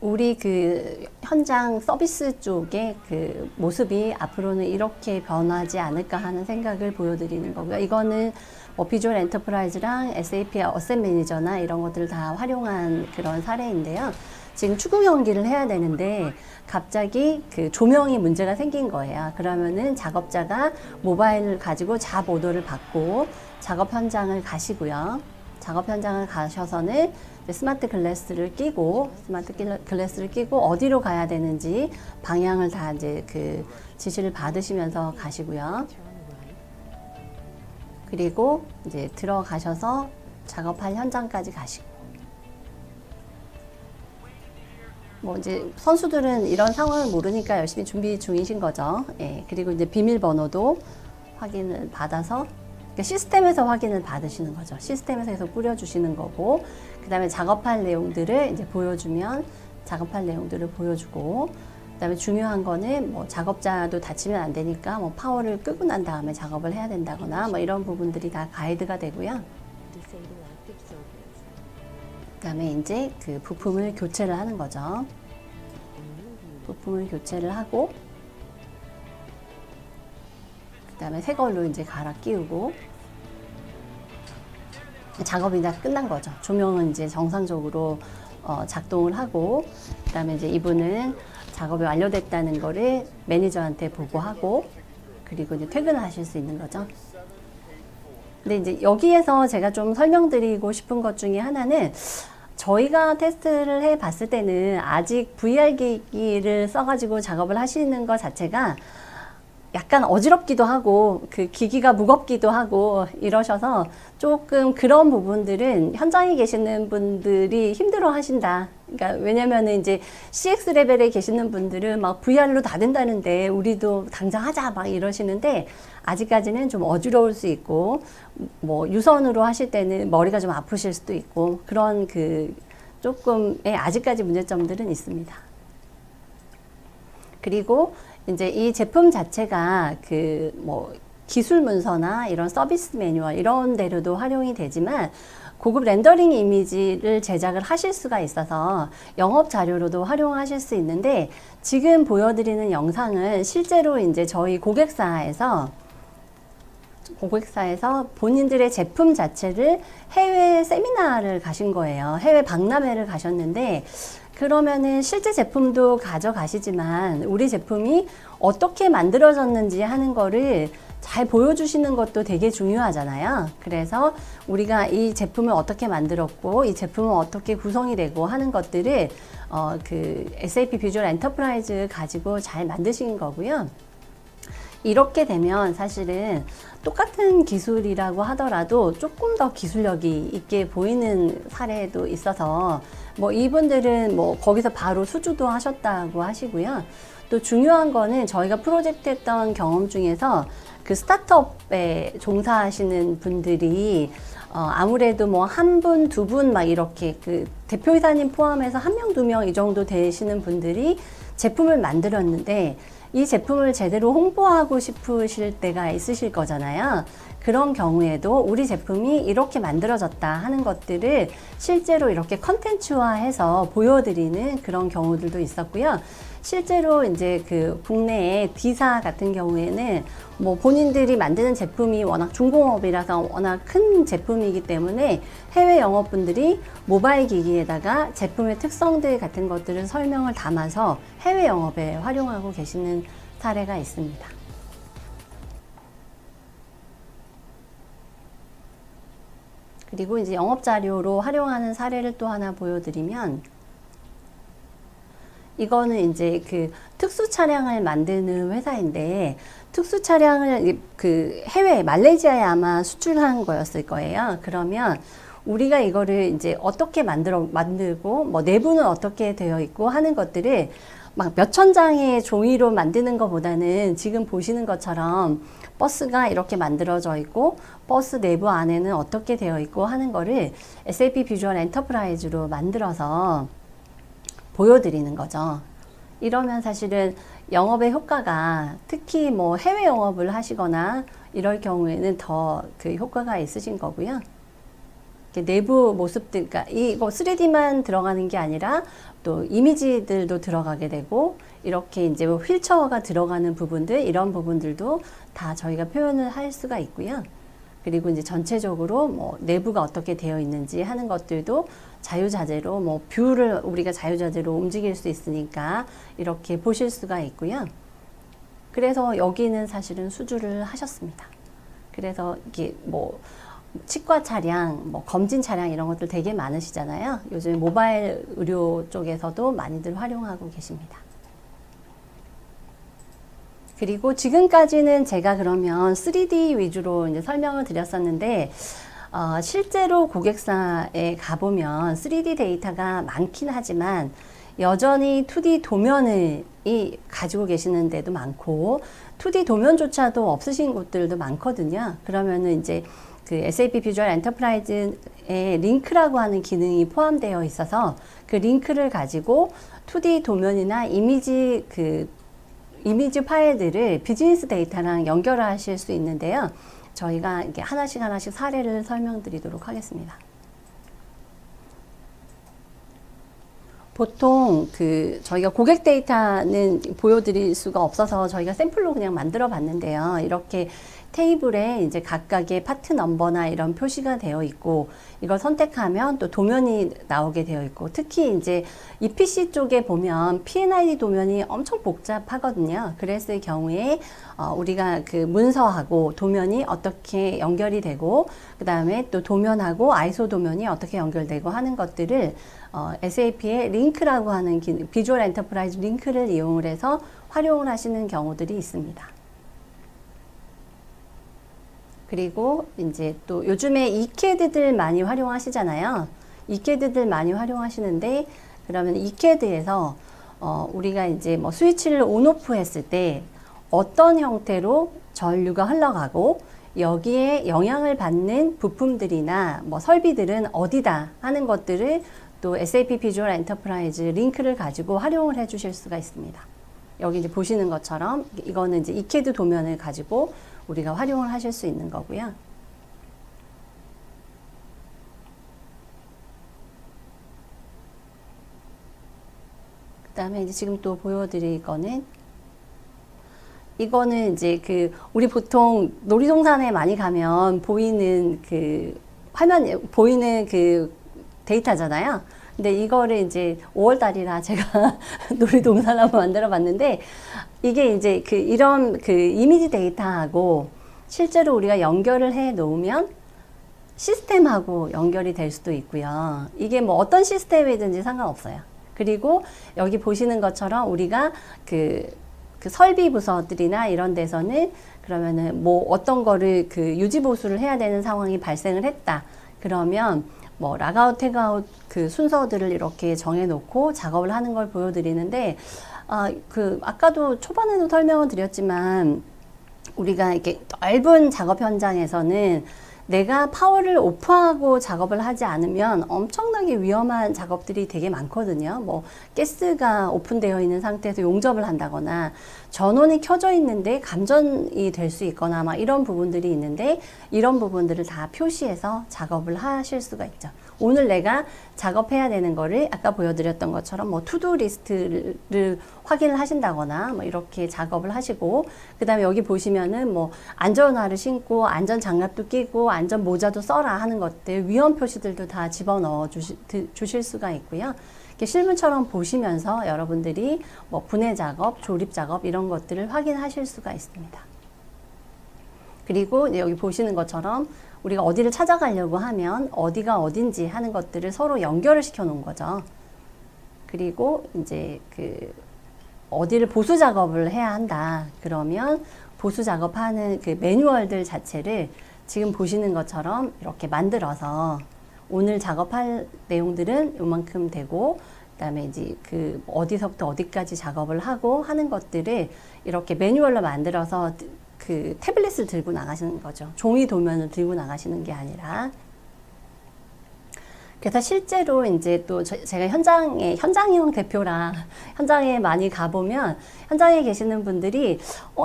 우리 그 현장 서비스 쪽의 그 모습이 앞으로는 이렇게 변하지 않을까 하는 생각을 보여드리는 거고요. 이거는 뭐 비주얼 엔터프라이즈랑 SAP 어셋 매니저나 이런 것들을 다 활용한 그런 사례인데요. 지금 축구 경기를 해야 되는데 갑자기 그 조명이 문제가 생긴 거예요. 그러면은 작업자가 모바일을 가지고 잡 오더를 받고 작업 현장을 가시고요. 작업 현장을 가셔서는 스마트 글래스를 끼고 어디로 가야 되는지 방향을 다 이제 그 지시를 받으시면서 가시고요. 그리고 이제 들어가셔서 작업할 현장까지 가시고. 뭐 이제 선수들은 이런 상황을 모르니까 열심히 준비 중이신 거죠. 예. 그리고 이제 비밀번호도 확인을 받아서 그러니까 시스템에서 확인을 받으시는 거죠. 시스템에서 계속 뿌려주시는 거고, 그 다음에 작업할 내용들을 이제 보여주면 작업할 내용들을 보여주고, 그 다음에 중요한 거는 뭐 작업자도 다치면 안 되니까 뭐 파워를 끄고 난 다음에 작업을 해야 된다거나 뭐 이런 부분들이 다 가이드가 되고요. 그 다음에 이제 그 부품을 교체를 하는 거죠. 부품을 교체를 하고, 그 다음에 새 걸로 이제 갈아 끼우고 작업이 다 끝난 거죠. 조명은 이제 정상적으로 작동을 하고, 그 다음에 이제 이분은 작업이 완료됐다는 거를 매니저한테 보고하고, 그리고 이제 퇴근을 하실 수 있는 거죠. 근데 이제 여기에서 제가 좀 설명드리고 싶은 것 중에 하나는 저희가 테스트를 해 봤을 때는 아직 VR 기기를 써가지고 작업을 하시는 것 자체가 약간 어지럽기도 하고 그 기기가 무겁기도 하고 이러셔서 조금 그런 부분들은 현장에 계시는 분들이 힘들어 하신다. 그러니까 왜냐면은 이제 CX 레벨에 계시는 분들은 막 VR로 다 된다는데 우리도 당장 하자 막 이러시는데 아직까지는 좀 어지러울 수 있고 뭐 유선으로 하실 때는 머리가 좀 아프실 수도 있고 그런 그 조금의 아직까지 문제점들은 있습니다. 그리고 이제 이 제품 자체가 그 뭐 기술 문서나 이런 서비스 매뉴얼 이런 데로도 활용이 되지만 고급 렌더링 이미지를 제작을 하실 수가 있어서 영업 자료로도 활용하실 수 있는데 지금 보여드리는 영상은 실제로 이제 저희 고객사에서 본인들의 제품 자체를 해외 세미나를 가신 거예요. 해외 박람회를 가셨는데 그러면은 실제 제품도 가져가시지만 우리 제품이 어떻게 만들어졌는지 하는 거를 잘 보여주시는 것도 되게 중요하잖아요. 그래서 우리가 이 제품을 어떻게 만들었고 이 제품은 어떻게 구성이 되고 하는 것들을 그 SAP 비주얼 엔터프라이즈 가지고 잘 만드신 거고요. 이렇게 되면 사실은 똑같은 기술이라고 하더라도 조금 더 기술력이 있게 보이는 사례도 있어서 뭐 이분들은 뭐 거기서 바로 수주도 하셨다고 하시고요. 또 중요한 거는 저희가 프로젝트 했던 경험 중에서 그 스타트업에 종사하시는 분들이 아무래도 뭐 한 분, 두 분 막 이렇게 그 대표이사님 포함해서 한 명, 두 명 이 정도 되시는 분들이 제품을 만들었는데 이 제품을 제대로 홍보하고 싶으실 때가 있으실 거잖아요. 그런 경우에도 우리 제품이 이렇게 만들어졌다 하는 것들을 실제로 이렇게 컨텐츠화해서 보여드리는 그런 경우들도 있었고요. 실제로 이제 그 국내에 D사 같은 경우에는 뭐 본인들이 만드는 제품이 워낙 중공업이라서 워낙 큰 제품이기 때문에 해외 영업분들이 모바일 기기에다가 제품의 특성들 같은 것들을 설명을 담아서 해외 영업에 활용하고 계시는 사례가 있습니다. 그리고 이제 영업 자료로 활용하는 사례를 또 하나 보여드리면, 이거는 이제 그 특수 차량을 만드는 회사인데, 특수 차량을 그 해외 말레이시아에 아마 수출한 거였을 거예요. 그러면 우리가 이거를 이제 어떻게 만들고 뭐 내부는 어떻게 되어 있고 하는 것들을 막 몇천 장의 종이로 만드는 것보다는 지금 보시는 것처럼 버스가 이렇게 만들어져 있고 버스 내부 안에는 어떻게 되어 있고 하는 거를 SAP 비주얼 엔터프라이즈로 만들어서 보여드리는 거죠. 이러면 사실은 영업의 효과가, 특히 뭐 해외 영업을 하시거나 이럴 경우에는 더 그 효과가 있으신 거고요. 내부 모습들, 그러니까 이거 3D만 들어가는 게 아니라 또 이미지들도 들어가게 되고, 이렇게 이제 뭐 휠체어가 들어가는 부분들, 이런 부분들도 다 저희가 표현을 할 수가 있고요. 그리고 이제 전체적으로 뭐 내부가 어떻게 되어 있는지 하는 것들도 자유자재로, 뭐 뷰를 우리가 자유자재로 움직일 수 있으니까 이렇게 보실 수가 있고요. 그래서 여기는 사실은 수주를 하셨습니다. 그래서 이게 뭐 치과 차량, 뭐 검진 차량 이런 것들 되게 많으시잖아요. 요즘 모바일 의료 쪽에서도 많이들 활용하고 계십니다. 그리고 지금까지는 제가 그러면 3D 위주로 이제 설명을 드렸었는데, 실제로 고객사에 가보면 3D 데이터가 많긴 하지만 여전히 2D 도면을 가지고 계시는 데도 많고 2D 도면조차도 없으신 곳들도 많거든요. 그러면은 이제 그 SAP 비주얼 엔터프라이즈에 링크라고 하는 기능이 포함되어 있어서 그 링크를 가지고 2D 도면이나 이미지 파일들을 비즈니스 데이터랑 연결하실 수 있는데요. 저희가 이렇게 하나씩 사례를 설명드리도록 하겠습니다. 보통 저희가 고객 데이터는 보여드릴 수가 없어서 저희가 샘플로 그냥 만들어 봤는데요. 이렇게 테이블에 이제 각각의 파트 넘버나 이런 표시가 되어 있고, 이걸 선택하면 또 도면이 나오게 되어 있고, 특히 이제 EPC 쪽에 보면 P&ID 도면이 엄청 복잡하거든요. 그랬을 경우에 우리가 그 문서하고 도면이 어떻게 연결이 되고, 그 다음에 또 도면하고 ISO 도면이 어떻게 연결되고 하는 것들을 SAP의 링크라고 하는 비주얼 엔터프라이즈 링크를 이용을 해서 활용을 하시는 경우들이 있습니다. 그리고 이제 또 요즘에 이캐드들 많이 활용하시잖아요. 이캐드들 많이 활용하시는데, 그러면 이캐드에서 우리가 이제 뭐 스위치를 온오프 했을 때 어떤 형태로 전류가 흘러가고 여기에 영향을 받는 부품들이나 뭐 설비들은 어디다 하는 것들을 또 SAP 비주얼 엔터프라이즈 링크를 가지고 활용을 해 주실 수가 있습니다. 여기 이제 보시는 것처럼 이거는 이제 이캐드 도면을 가지고 우리가 활용을 하실 수 있는 거고요. 그 다음에 이제 지금 또 보여드릴 거는, 이거는 이제 우리 보통 놀이동산에 많이 가면 보이는 화면, 보이는 데이터잖아요. 근데 이거를 이제 5월달이라 제가 놀이동산 한번 만들어 봤는데, 이게 이제 이런 이미지 데이터하고 실제로 우리가 연결을 해 놓으면 시스템하고 연결이 될 수도 있고요. 이게 뭐 어떤 시스템이든지 상관없어요. 그리고 여기 보시는 것처럼 우리가 설비 부서들이나 이런 데서는 그러면은 뭐 어떤 거를 유지 보수를 해야 되는 상황이 발생을 했다. 그러면 뭐 락아웃, 태그아웃 순서들을 이렇게 정해 놓고 작업을 하는 걸 보여드리는데, 아까도 초반에도 설명을 드렸지만, 우리가 이렇게 넓은 작업 현장에서는 내가 파워를 오프하고 작업을 하지 않으면 엄청나게 위험한 작업들이 되게 많거든요. 뭐 가스가 오픈되어 있는 상태에서 용접을 한다거나 전원이 켜져 있는데 감전이 될 수 있거나 막 이런 부분들이 있는데, 이런 부분들을 다 표시해서 작업을 하실 수가 있죠. 오늘 내가 작업해야 되는 거를 아까 보여드렸던 것처럼 뭐 투두 리스트를 확인을 하신다거나 뭐 이렇게 작업을 하시고, 그 다음에 여기 보시면은 뭐 안전화를 신고 안전 장갑도 끼고 안전 모자도 써라 하는 것들, 위험 표시들도 다 집어넣어 주실 수가 있고요. 이렇게 실물처럼 보시면서 여러분들이 뭐 분해 작업, 조립 작업 이런 것들을 확인하실 수가 있습니다. 그리고 여기 보시는 것처럼 우리가 어디를 찾아가려고 하면 어디가 어딘지 하는 것들을 서로 연결을 시켜 놓은 거죠. 그리고 이제 그 어디를 보수 작업을 해야 한다. 그러면 보수 작업하는 그 매뉴얼들 자체를 지금 보시는 것처럼 이렇게 만들어서 오늘 작업할 내용들은 요만큼 되고, 그다음에 이제 그 어디서부터 어디까지 작업을 하고 하는 것들을 이렇게 매뉴얼로 만들어서 그 태블릿을 들고 나가시는 거죠. 종이 도면을 들고 나가시는 게 아니라. 그래서 실제로 이제 또 제가 현장형 대표라 현장에 많이 가보면 현장에 계시는 분들이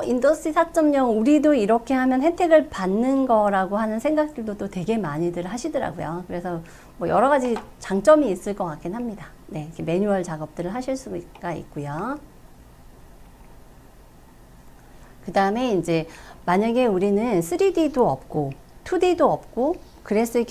인더스트리 4.0 우리도 이렇게 하면 혜택을 받는 거라고 하는 생각들도 또 되게 많이들 하시더라고요. 그래서 뭐 여러 가지 장점이 있을 것 같긴 합니다. 네, 이렇게 매뉴얼 작업들을 하실 수가 있고요. 그 다음에 이제 만약에 우리는 3D도 없고 2D도 없고 그랬을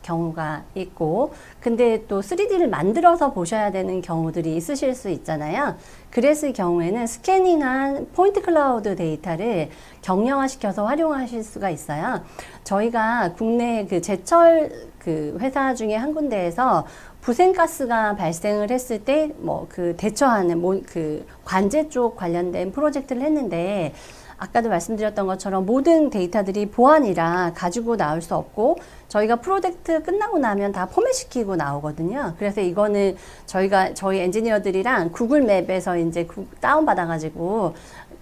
경우가 있고, 근데 또 3D를 만들어서 보셔야 되는 경우들이 있으실 수 있잖아요. 그랬을 경우에는 스캐닝한 포인트 클라우드 데이터를 경량화시켜서 활용하실 수가 있어요. 저희가 국내 그 제철 그 회사 중에 한 군데에서 부생가스가 발생을 했을 때 뭐 그 대처하는 그 관제 쪽 관련된 프로젝트를 했는데, 아까도 말씀드렸던 것처럼 모든 데이터들이 보안이라 가지고 나올 수 없고, 저희가 프로젝트 끝나고 나면 다 포맷시키고 나오거든요. 그래서 이거는 저희 엔지니어들이랑 구글 맵에서 이제 다운받아가지고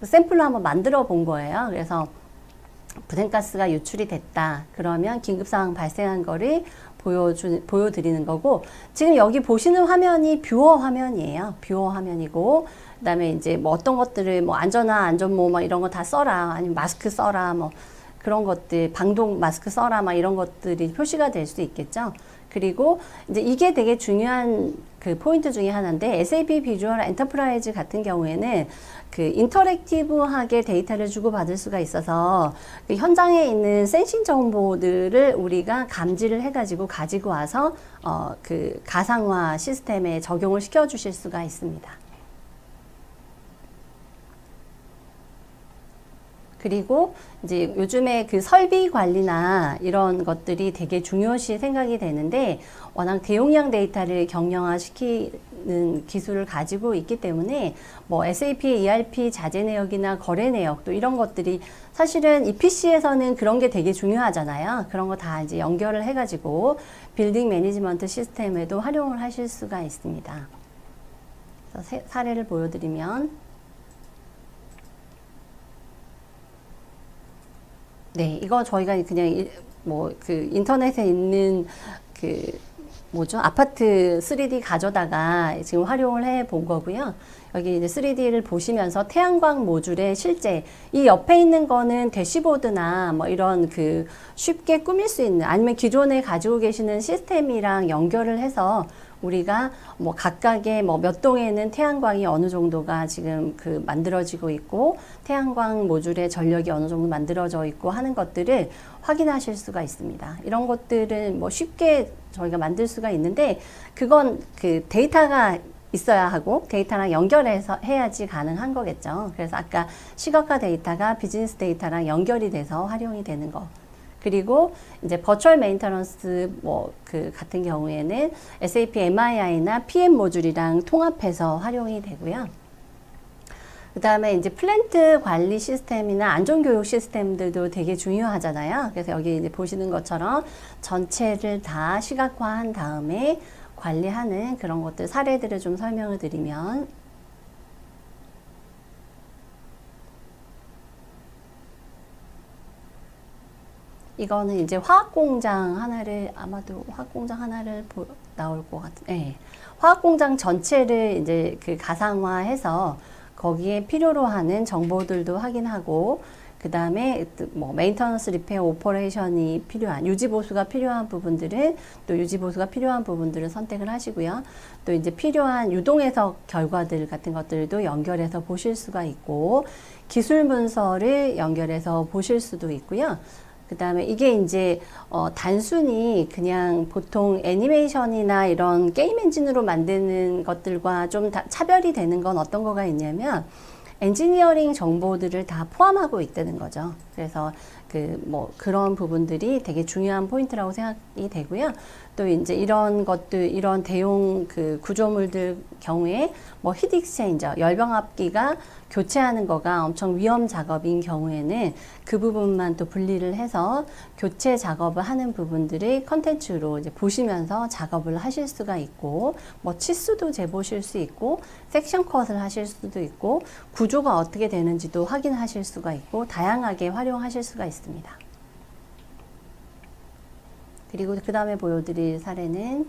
샘플로 한번 만들어 본 거예요. 그래서 부생가스가 유출이 됐다. 그러면 긴급상황 발생한 거를 보여드리는 거고, 지금 여기 보시는 화면이 뷰어 화면이에요. 뷰어 화면이고, 그 다음에 이제 뭐 어떤 것들을 뭐 안전화, 안전모 막 이런 거 다 써라. 아니면 마스크 써라. 뭐 그런 것들, 방독 마스크 써라. 막 이런 것들이 표시가 될 수 있겠죠. 그리고 이제 이게 되게 중요한 그 포인트 중에 하나인데, SAP 비주얼 엔터프라이즈 같은 경우에는 그 인터랙티브하게 데이터를 주고받을 수가 있어서 그 현장에 있는 센싱 정보들을 우리가 감지를 해가지고 가지고 와서 그 가상화 시스템에 적용을 시켜 주실 수가 있습니다. 그리고 이제 요즘에 그 설비 관리나 이런 것들이 되게 중요시 생각이 되는데, 워낙 대용량 데이터를 경량화시키는 기술을 가지고 있기 때문에 뭐 SAP, ERP 자재 내역이나 거래 내역 또 이런 것들이 사실은 EPC에서는 그런 게 되게 중요하잖아요. 그런 거 다 이제 연결을 해가지고 빌딩 매니지먼트 시스템에도 활용을 하실 수가 있습니다. 그래서 사례를 보여드리면, 네, 이거 저희가 그냥 뭐 그 인터넷에 있는 그 뭐죠? 아파트 3D 가져다가 지금 활용을 해 본 거고요. 여기 이제 3D를 보시면서 태양광 모듈에 실제 이 옆에 있는 거는 대시보드나 뭐 이런 그 쉽게 꾸밀 수 있는, 아니면 기존에 가지고 계시는 시스템이랑 연결을 해서 우리가 뭐 각각의 뭐 몇 동에는 태양광이 어느 정도가 지금 그 만들어지고 있고, 태양광 모듈의 전력이 어느 정도 만들어져 있고 하는 것들을 확인하실 수가 있습니다. 이런 것들은 뭐 쉽게 저희가 만들 수가 있는데, 그건 그 데이터가 있어야 하고 데이터랑 연결해서 해야지 가능한 거겠죠. 그래서 아까 시각화 데이터가 비즈니스 데이터랑 연결이 돼서 활용이 되는 거. 그리고 이제 버추얼 메인터넌스 뭐 그 같은 경우에는 SAP MII나 PM 모듈이랑 통합해서 활용이 되고요. 그 다음에 이제 플랜트 관리 시스템이나 안전교육 시스템들도 되게 중요하잖아요. 그래서 여기 이제 보시는 것처럼 전체를 다 시각화한 다음에 관리하는 그런 것들 사례들을 좀 설명을 드리면, 이거는 이제 화학공장 하나를, 아마도 화학공장 하나를 나올 것 같은, 네. 화학공장 전체를 이제 그 가상화해서 거기에 필요로 하는 정보들도 확인하고, 그 다음에 뭐 메인터넌스 리페어 오퍼레이션이 필요한, 유지보수가 필요한 부분들은 또 유지보수가 필요한 부분들을 선택을 하시고요. 또 이제 필요한 유동해석 결과들 같은 것들도 연결해서 보실 수가 있고, 기술 문서를 연결해서 보실 수도 있고요. 그 다음에 이게 이제 단순히 그냥 보통 애니메이션이나 이런 게임 엔진으로 만드는 것들과 좀 차별이 되는 건 어떤 거가 있냐면, 엔지니어링 정보들을 다 포함하고 있다는 거죠. 그래서 그런 부분들이 되게 중요한 포인트라고 생각이 되고요. 또 이제 이런 것들, 이런 대용 그 구조물들 경우에 뭐 히트 익스체인저, 열병합기가 교체하는 거가 엄청 위험 작업인 경우에는 그 부분만 또 분리를 해서 교체 작업을 하는 부분들을 컨텐츠로 이제 보시면서 작업을 하실 수가 있고, 뭐 치수도 재보실 수 있고, 섹션 컷을 하실 수도 있고, 구조가 어떻게 되는지도 확인하실 수가 있고, 다양하게 활용하실 수가 있습니다. 그리고 그 다음에 보여드릴 사례는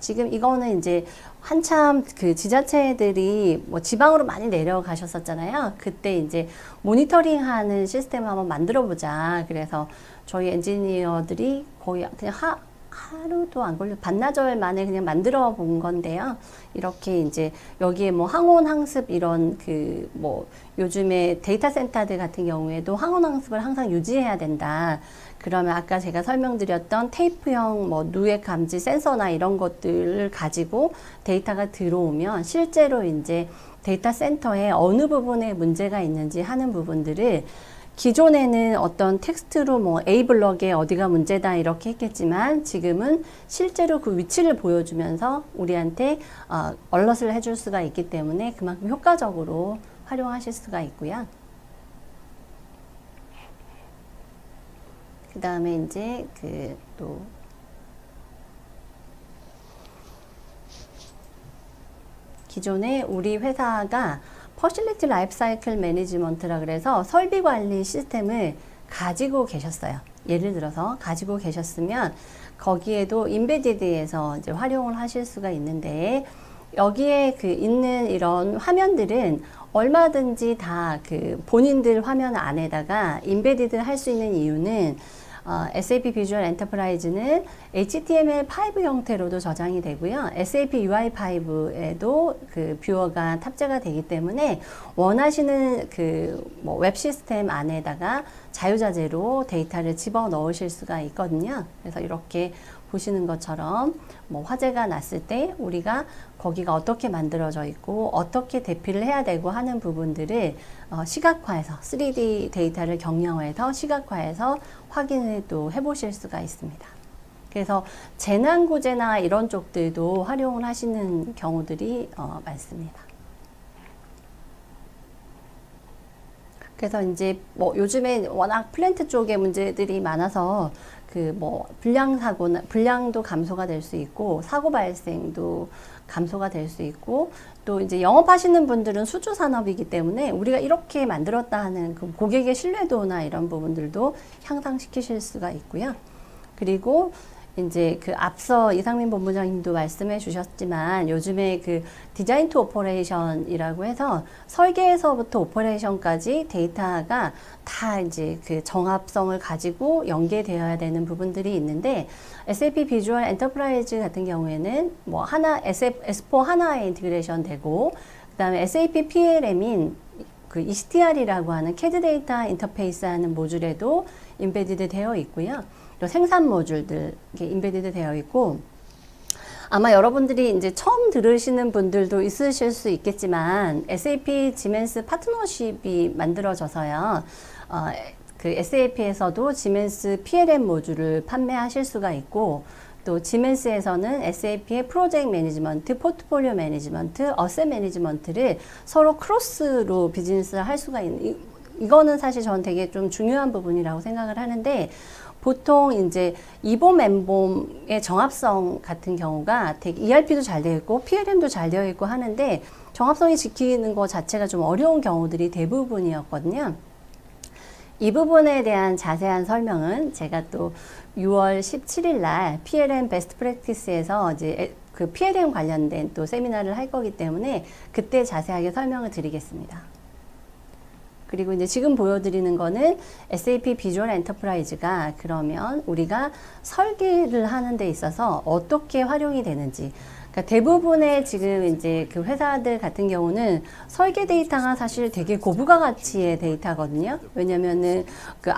지금 이거는 이제 한참 그 지자체들이 뭐 지방으로 많이 내려가셨었잖아요. 그때 이제 모니터링 하는 시스템을 한번 만들어 보자. 그래서 저희 엔지니어들이 거의 그냥 하루도 안 걸려, 반나절 만에 그냥 만들어 본 건데요. 이렇게 이제 여기에 뭐 항온 항습 이런 그 뭐 요즘에 데이터 센터들 같은 경우에도 항온 항습을 항상 유지해야 된다. 그러면 아까 제가 설명드렸던 테이프형 뭐 누액 감지 센서나 이런 것들을 가지고 데이터가 들어오면 실제로 이제 데이터 센터에 어느 부분에 문제가 있는지 하는 부분들을 기존에는 어떤 텍스트로 뭐 A 블럭에 어디가 문제다 이렇게 했겠지만 지금은 실제로 그 위치를 보여주면서 우리한테 얼럿을 해줄 수가 있기 때문에 그만큼 효과적으로 활용하실 수가 있고요. 그 다음에 이제 또 기존에 우리 회사가 퍼실리티 라이프 사이클 매니지먼트라 그래서 설비 관리 시스템을 가지고 계셨어요. 예를 들어서 가지고 계셨으면 거기에도 인베디드에서 이제 활용을 하실 수가 있는데, 여기에 있는 이런 화면들은 얼마든지 다 본인들 화면 안에다가 인베디드 할 수 있는 이유는 SAP 비주얼 엔터프라이즈는 HTML5 형태로도 저장이 되고요. SAP UI5에도 뷰어가 탑재가 되기 때문에 원하시는 뭐 웹 시스템 안에다가 자유자재로 데이터를 집어 넣으실 수가 있거든요. 그래서 이렇게 보시는 것처럼 뭐 화재가 났을 때 우리가 거기가 어떻게 만들어져 있고 어떻게 대피를 해야 되고 하는 부분들을 시각화해서 3D 데이터를 경량화해서 시각화해서 확인을 또 해보실 수가 있습니다. 그래서 재난구제나 이런 쪽들도 활용을 하시는 경우들이 많습니다. 그래서 이제 뭐 요즘에 워낙 플랜트 쪽에 문제들이 많아서 뭐 불량도 감소가 될 수 있고 사고 발생도 감소가 될 수 있고, 또 이제 영업하시는 분들은 수주 산업이기 때문에 우리가 이렇게 만들었다 하는 그 고객의 신뢰도나 이런 부분들도 향상시키실 수가 있고요. 그리고 이제 앞서 이상민 본부장님도 말씀해 주셨지만 요즘에 디자인 투 오퍼레이션이라고 해서 설계에서부터 오퍼레이션까지 데이터가 다 이제 정합성을 가지고 연계되어야 되는 부분들이 있는데, SAP 비주얼 엔터프라이즈 같은 경우에는 뭐 S4 하나에 인티그레이션 되고, 그 다음에 SAP PLM인 ECTR이라고 하는 CAD 데이터 인터페이스 하는 모듈에도 인베디드 되어 있고요. 또 생산 모듈들 인베디드 되어 있고, 아마 여러분들이 이제 처음 들으시는 분들도 있으실 수 있겠지만 SAP 지멘스 파트너십이 만들어져서요. SAP에서도 지멘스 PLM 모듈을 판매하실 수가 있고, 또 지멘스에서는 SAP의 프로젝트 매니지먼트, 포트폴리오 매니지먼트, 어셋 매니지먼트를 서로 크로스로 비즈니스를 할 수가 있는, 이거는 사실 저는 되게 좀 중요한 부분이라고 생각을 하는데, 보통 이제 이봄, 엠봄의 정합성 같은 경우가 되게 ERP도 잘 되어 있고 PLM도 잘 되어 있고 하는데, 정합성이 지키는 것 자체가 좀 어려운 경우들이 대부분이었거든요. 이 부분에 대한 자세한 설명은 제가 또 6월 17일 날 PLM 베스트 프랙티스에서 이제 그 PLM 관련된 또 세미나를 할 거기 때문에 그때 자세하게 설명을 드리겠습니다. 그리고 이제 지금 보여드리는 거는 SAP 비주얼 엔터프라이즈가 그러면 우리가 설계를 하는 데 있어서 어떻게 활용이 되는지. 그러니까 대부분의 지금 이제 그 회사들 같은 경우는 설계 데이터가 사실 되게 고부가 가치의 데이터거든요. 왜냐면은 그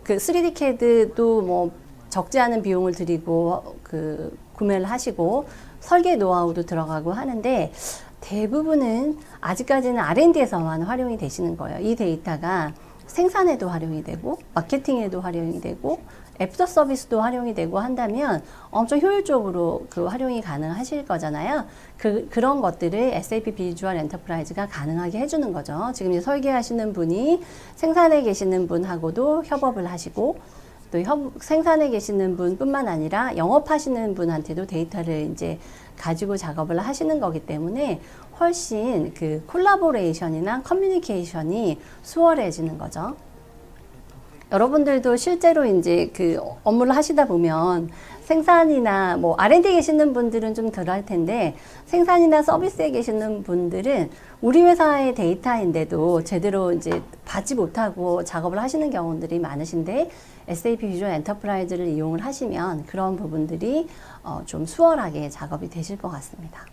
그 3D CAD도 뭐 적지 않은 비용을 들이고 그 구매를 하시고 설계 노하우도 들어가고 하는데 대부분은 아직까지는 R&D에서만 활용이 되시는 거예요. 이 데이터가 생산에도 활용이 되고 마케팅에도 활용이 되고 애프터 서비스도 활용이 되고 한다면 엄청 효율적으로 그 활용이 가능하실 거잖아요. 그런 것들을 SAP 비주얼 엔터프라이즈가 가능하게 해주는 거죠. 지금 이제 설계하시는 분이 생산에 계시는 분하고도 협업을 하시고 또 생산에 계시는 분뿐만 아니라 영업하시는 분한테도 데이터를 이제 가지고 작업을 하시는 거기 때문에 훨씬 그 콜라보레이션이나 커뮤니케이션이 수월해지는 거죠. 여러분들도 실제로 이제 그 업무를 하시다 보면 생산이나 뭐 R&D 계시는 분들은 좀 덜 할 텐데 생산이나 서비스에 계시는 분들은 우리 회사의 데이터인데도 제대로 이제 받지 못하고 작업을 하시는 경우들이 많으신데 SAP 비주얼 엔터프라이즈를 이용을 하시면 그런 부분들이 좀 수월하게 작업이 되실 것 같습니다.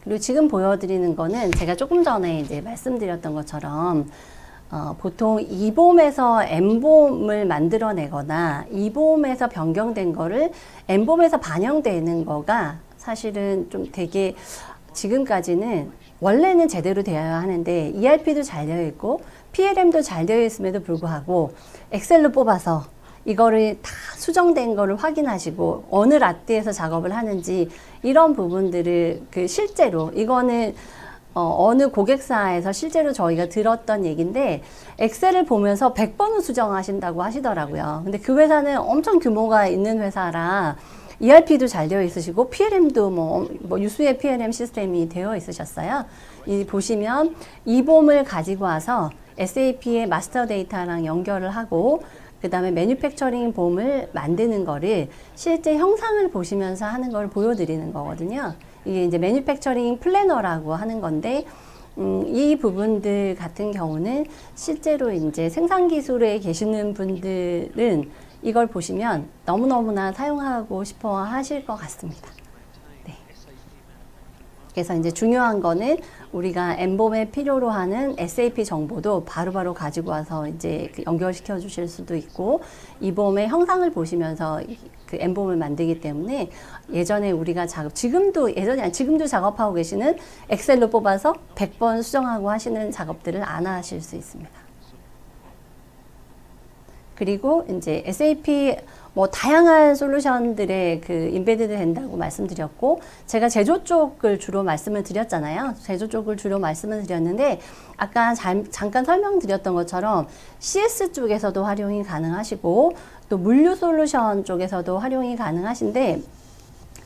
그리고 지금 보여드리는 거는 제가 조금 전에 이제 말씀드렸던 것처럼 보통 이봄에서 M봄을 만들어내거나 이봄에서 변경된 거를 M봄에서 반영되는 거가 사실은 좀 되게 지금까지는 원래는 제대로 되어야 하는데 ERP도 잘 되어 있고 PLM도 잘 되어 있음에도 불구하고 엑셀로 뽑아서 이거를 다 수정된 거를 확인하시고 어느 라띠에서 작업을 하는지 이런 부분들을 그 실제로 이거는 어느 고객사에서 실제로 저희가 들었던 얘기인데 엑셀을 보면서 100번은 수정하신다고 하시더라고요. 근데 그 회사는 엄청 규모가 있는 회사라 ERP도 잘 되어 있으시고 PLM도 뭐 유수의 PLM 시스템이 되어 있으셨어요. 보시면 이봄을 가지고 와서 SAP의 마스터 데이터랑 연결을 하고 그 다음에 매뉴팩처링 봄을 만드는 거를 실제 형상을 보시면서 하는 걸 보여드리는 거거든요. 이게 이제 매뉴팩처링 플래너라고 하는 건데, 이 부분들 같은 경우는 실제로 이제 생산 기술에 계시는 분들은 이걸 보시면 너무너무나 사용하고 싶어 하실 것 같습니다. 네. 그래서 이제 중요한 거는 우리가 M봄에 필요로 하는 SAP 정보도 바로바로 가지고 와서 이제 연결시켜 주실 수도 있고, 이봄의 형상을 보시면서 그 M봄을 만들기 때문에 예전에 우리가 지금도 작업하고 계시는 엑셀로 뽑아서 100번 수정하고 하시는 작업들을 안 하실 수 있습니다. 그리고 이제 SAP 뭐 다양한 솔루션들의 그 임베디드 된다고 말씀드렸고, 제가 제조 쪽을 주로 말씀을 드렸잖아요. 제조 쪽을 주로 말씀을 드렸는데 아까 잠깐 설명드렸던 것처럼 CS 쪽에서도 활용이 가능하시고 또 물류 솔루션 쪽에서도 활용이 가능하신데,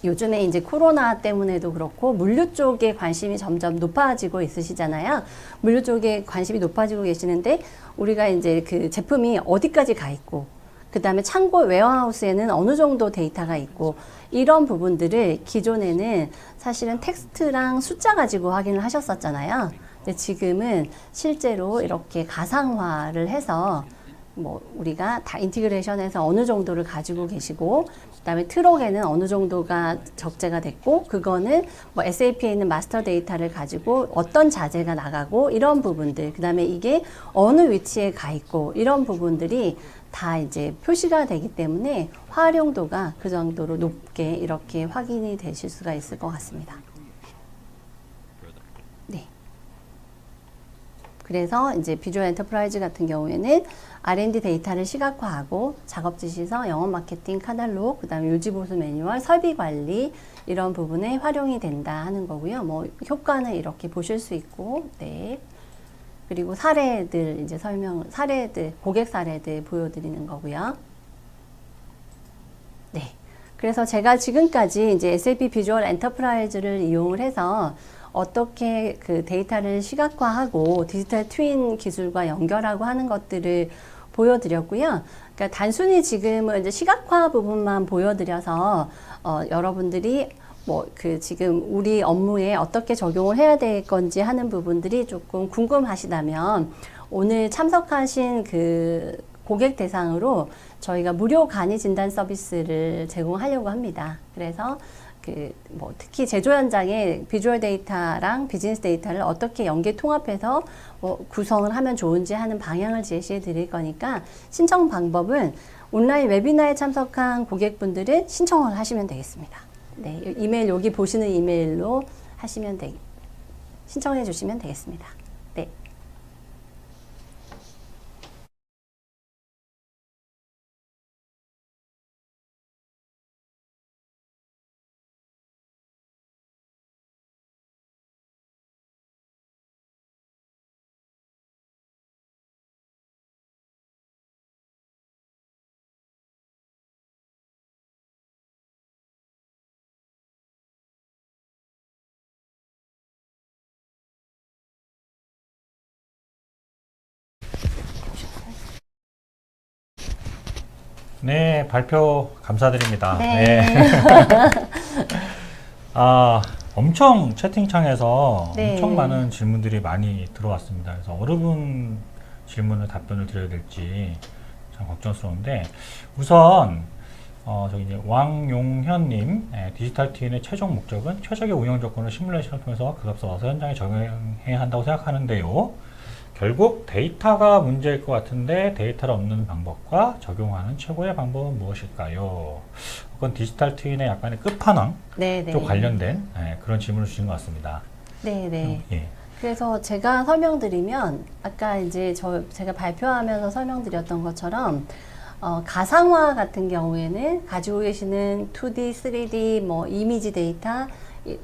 요즘에 이제 코로나 때문에도 그렇고 물류 쪽에 관심이 점점 높아지고 있으시잖아요. 물류 쪽에 관심이 높아지고 계시는데 우리가 이제 그 제품이 어디까지 가 있고 그 다음에 창고 웨어하우스에는 어느 정도 데이터가 있고 이런 부분들을 기존에는 사실은 텍스트랑 숫자 가지고 확인을 하셨었잖아요. 근데 지금은 실제로 이렇게 가상화를 해서 뭐 우리가 다 인티그레이션해서 어느 정도를 가지고 계시고 그다음에 트럭에는 어느 정도가 적재가 됐고 그거는 뭐 SAP에 있는 마스터 데이터를 가지고 어떤 자재가 나가고 이런 부분들 그다음에 이게 어느 위치에 가 있고 이런 부분들이 다 이제 표시가 되기 때문에 활용도가 그 정도로 높게 이렇게 확인이 되실 수가 있을 것 같습니다. 네. 그래서 이제 비주얼 엔터프라이즈 같은 경우에는 R&D 데이터를 시각화하고 작업 지시서, 영업 마케팅, 카탈로그, 그 다음에 유지보수 매뉴얼, 설비 관리 이런 부분에 활용이 된다 하는 거고요. 뭐 효과는 이렇게 보실 수 있고, 네. 그리고 사례들 이제 고객 사례들 보여드리는 거고요. 네. 그래서 제가 지금까지 이제 SAP 비주얼 엔터프라이즈를 이용을 해서 어떻게 그 데이터를 시각화하고 디지털 트윈 기술과 연결하고 하는 것들을 보여드렸고요. 그러니까 단순히 지금은 이제 시각화 부분만 보여드려서 여러분들이 뭐 그 지금 우리 업무에 어떻게 적용을 해야 될 건지 하는 부분들이 조금 궁금하시다면 오늘 참석하신 그 고객 대상으로 저희가 무료 간이 진단 서비스를 제공하려고 합니다. 그래서 그 뭐 특히 제조 현장에 비주얼 데이터랑 비즈니스 데이터를 어떻게 연계 통합해서 뭐 구성을 하면 좋은지 하는 방향을 제시해 드릴 거니까 신청 방법은 온라인 웨비나에 참석한 고객분들은 신청을 하시면 되겠습니다. 네, 이메일 여기 보시는 이메일로 하시면 신청해 주시면 되겠습니다. 네. 네, 발표 감사드립니다. 네. 엄청 채팅창에서 네. 엄청 많은 질문들이 많이 들어왔습니다. 그래서 어느 분 질문을 답변을 드려야 될지 참 걱정스러운데 우선 저기 이제 왕용현님 디지털 트윈의 최종 목적은 최적의 운영 조건을 시뮬레이션을 통해서 그값을 얻어서 현장에 적용해야 한다고 생각하는데요. 결국 데이터가 문제일 것 같은데 데이터를 얻는 방법과 적용하는 최고의 방법은 무엇일까요? 그건 디지털 트윈의 약간의 끝판왕 네, 쪽 네. 관련된 그런 질문을 주신 것 같습니다. 네, 네. 예. 그래서 제가 설명드리면 아까 이제 제가 발표하면서 설명드렸던 것처럼 가상화 같은 경우에는 가지고 계시는 2D, 3D 뭐 이미지 데이터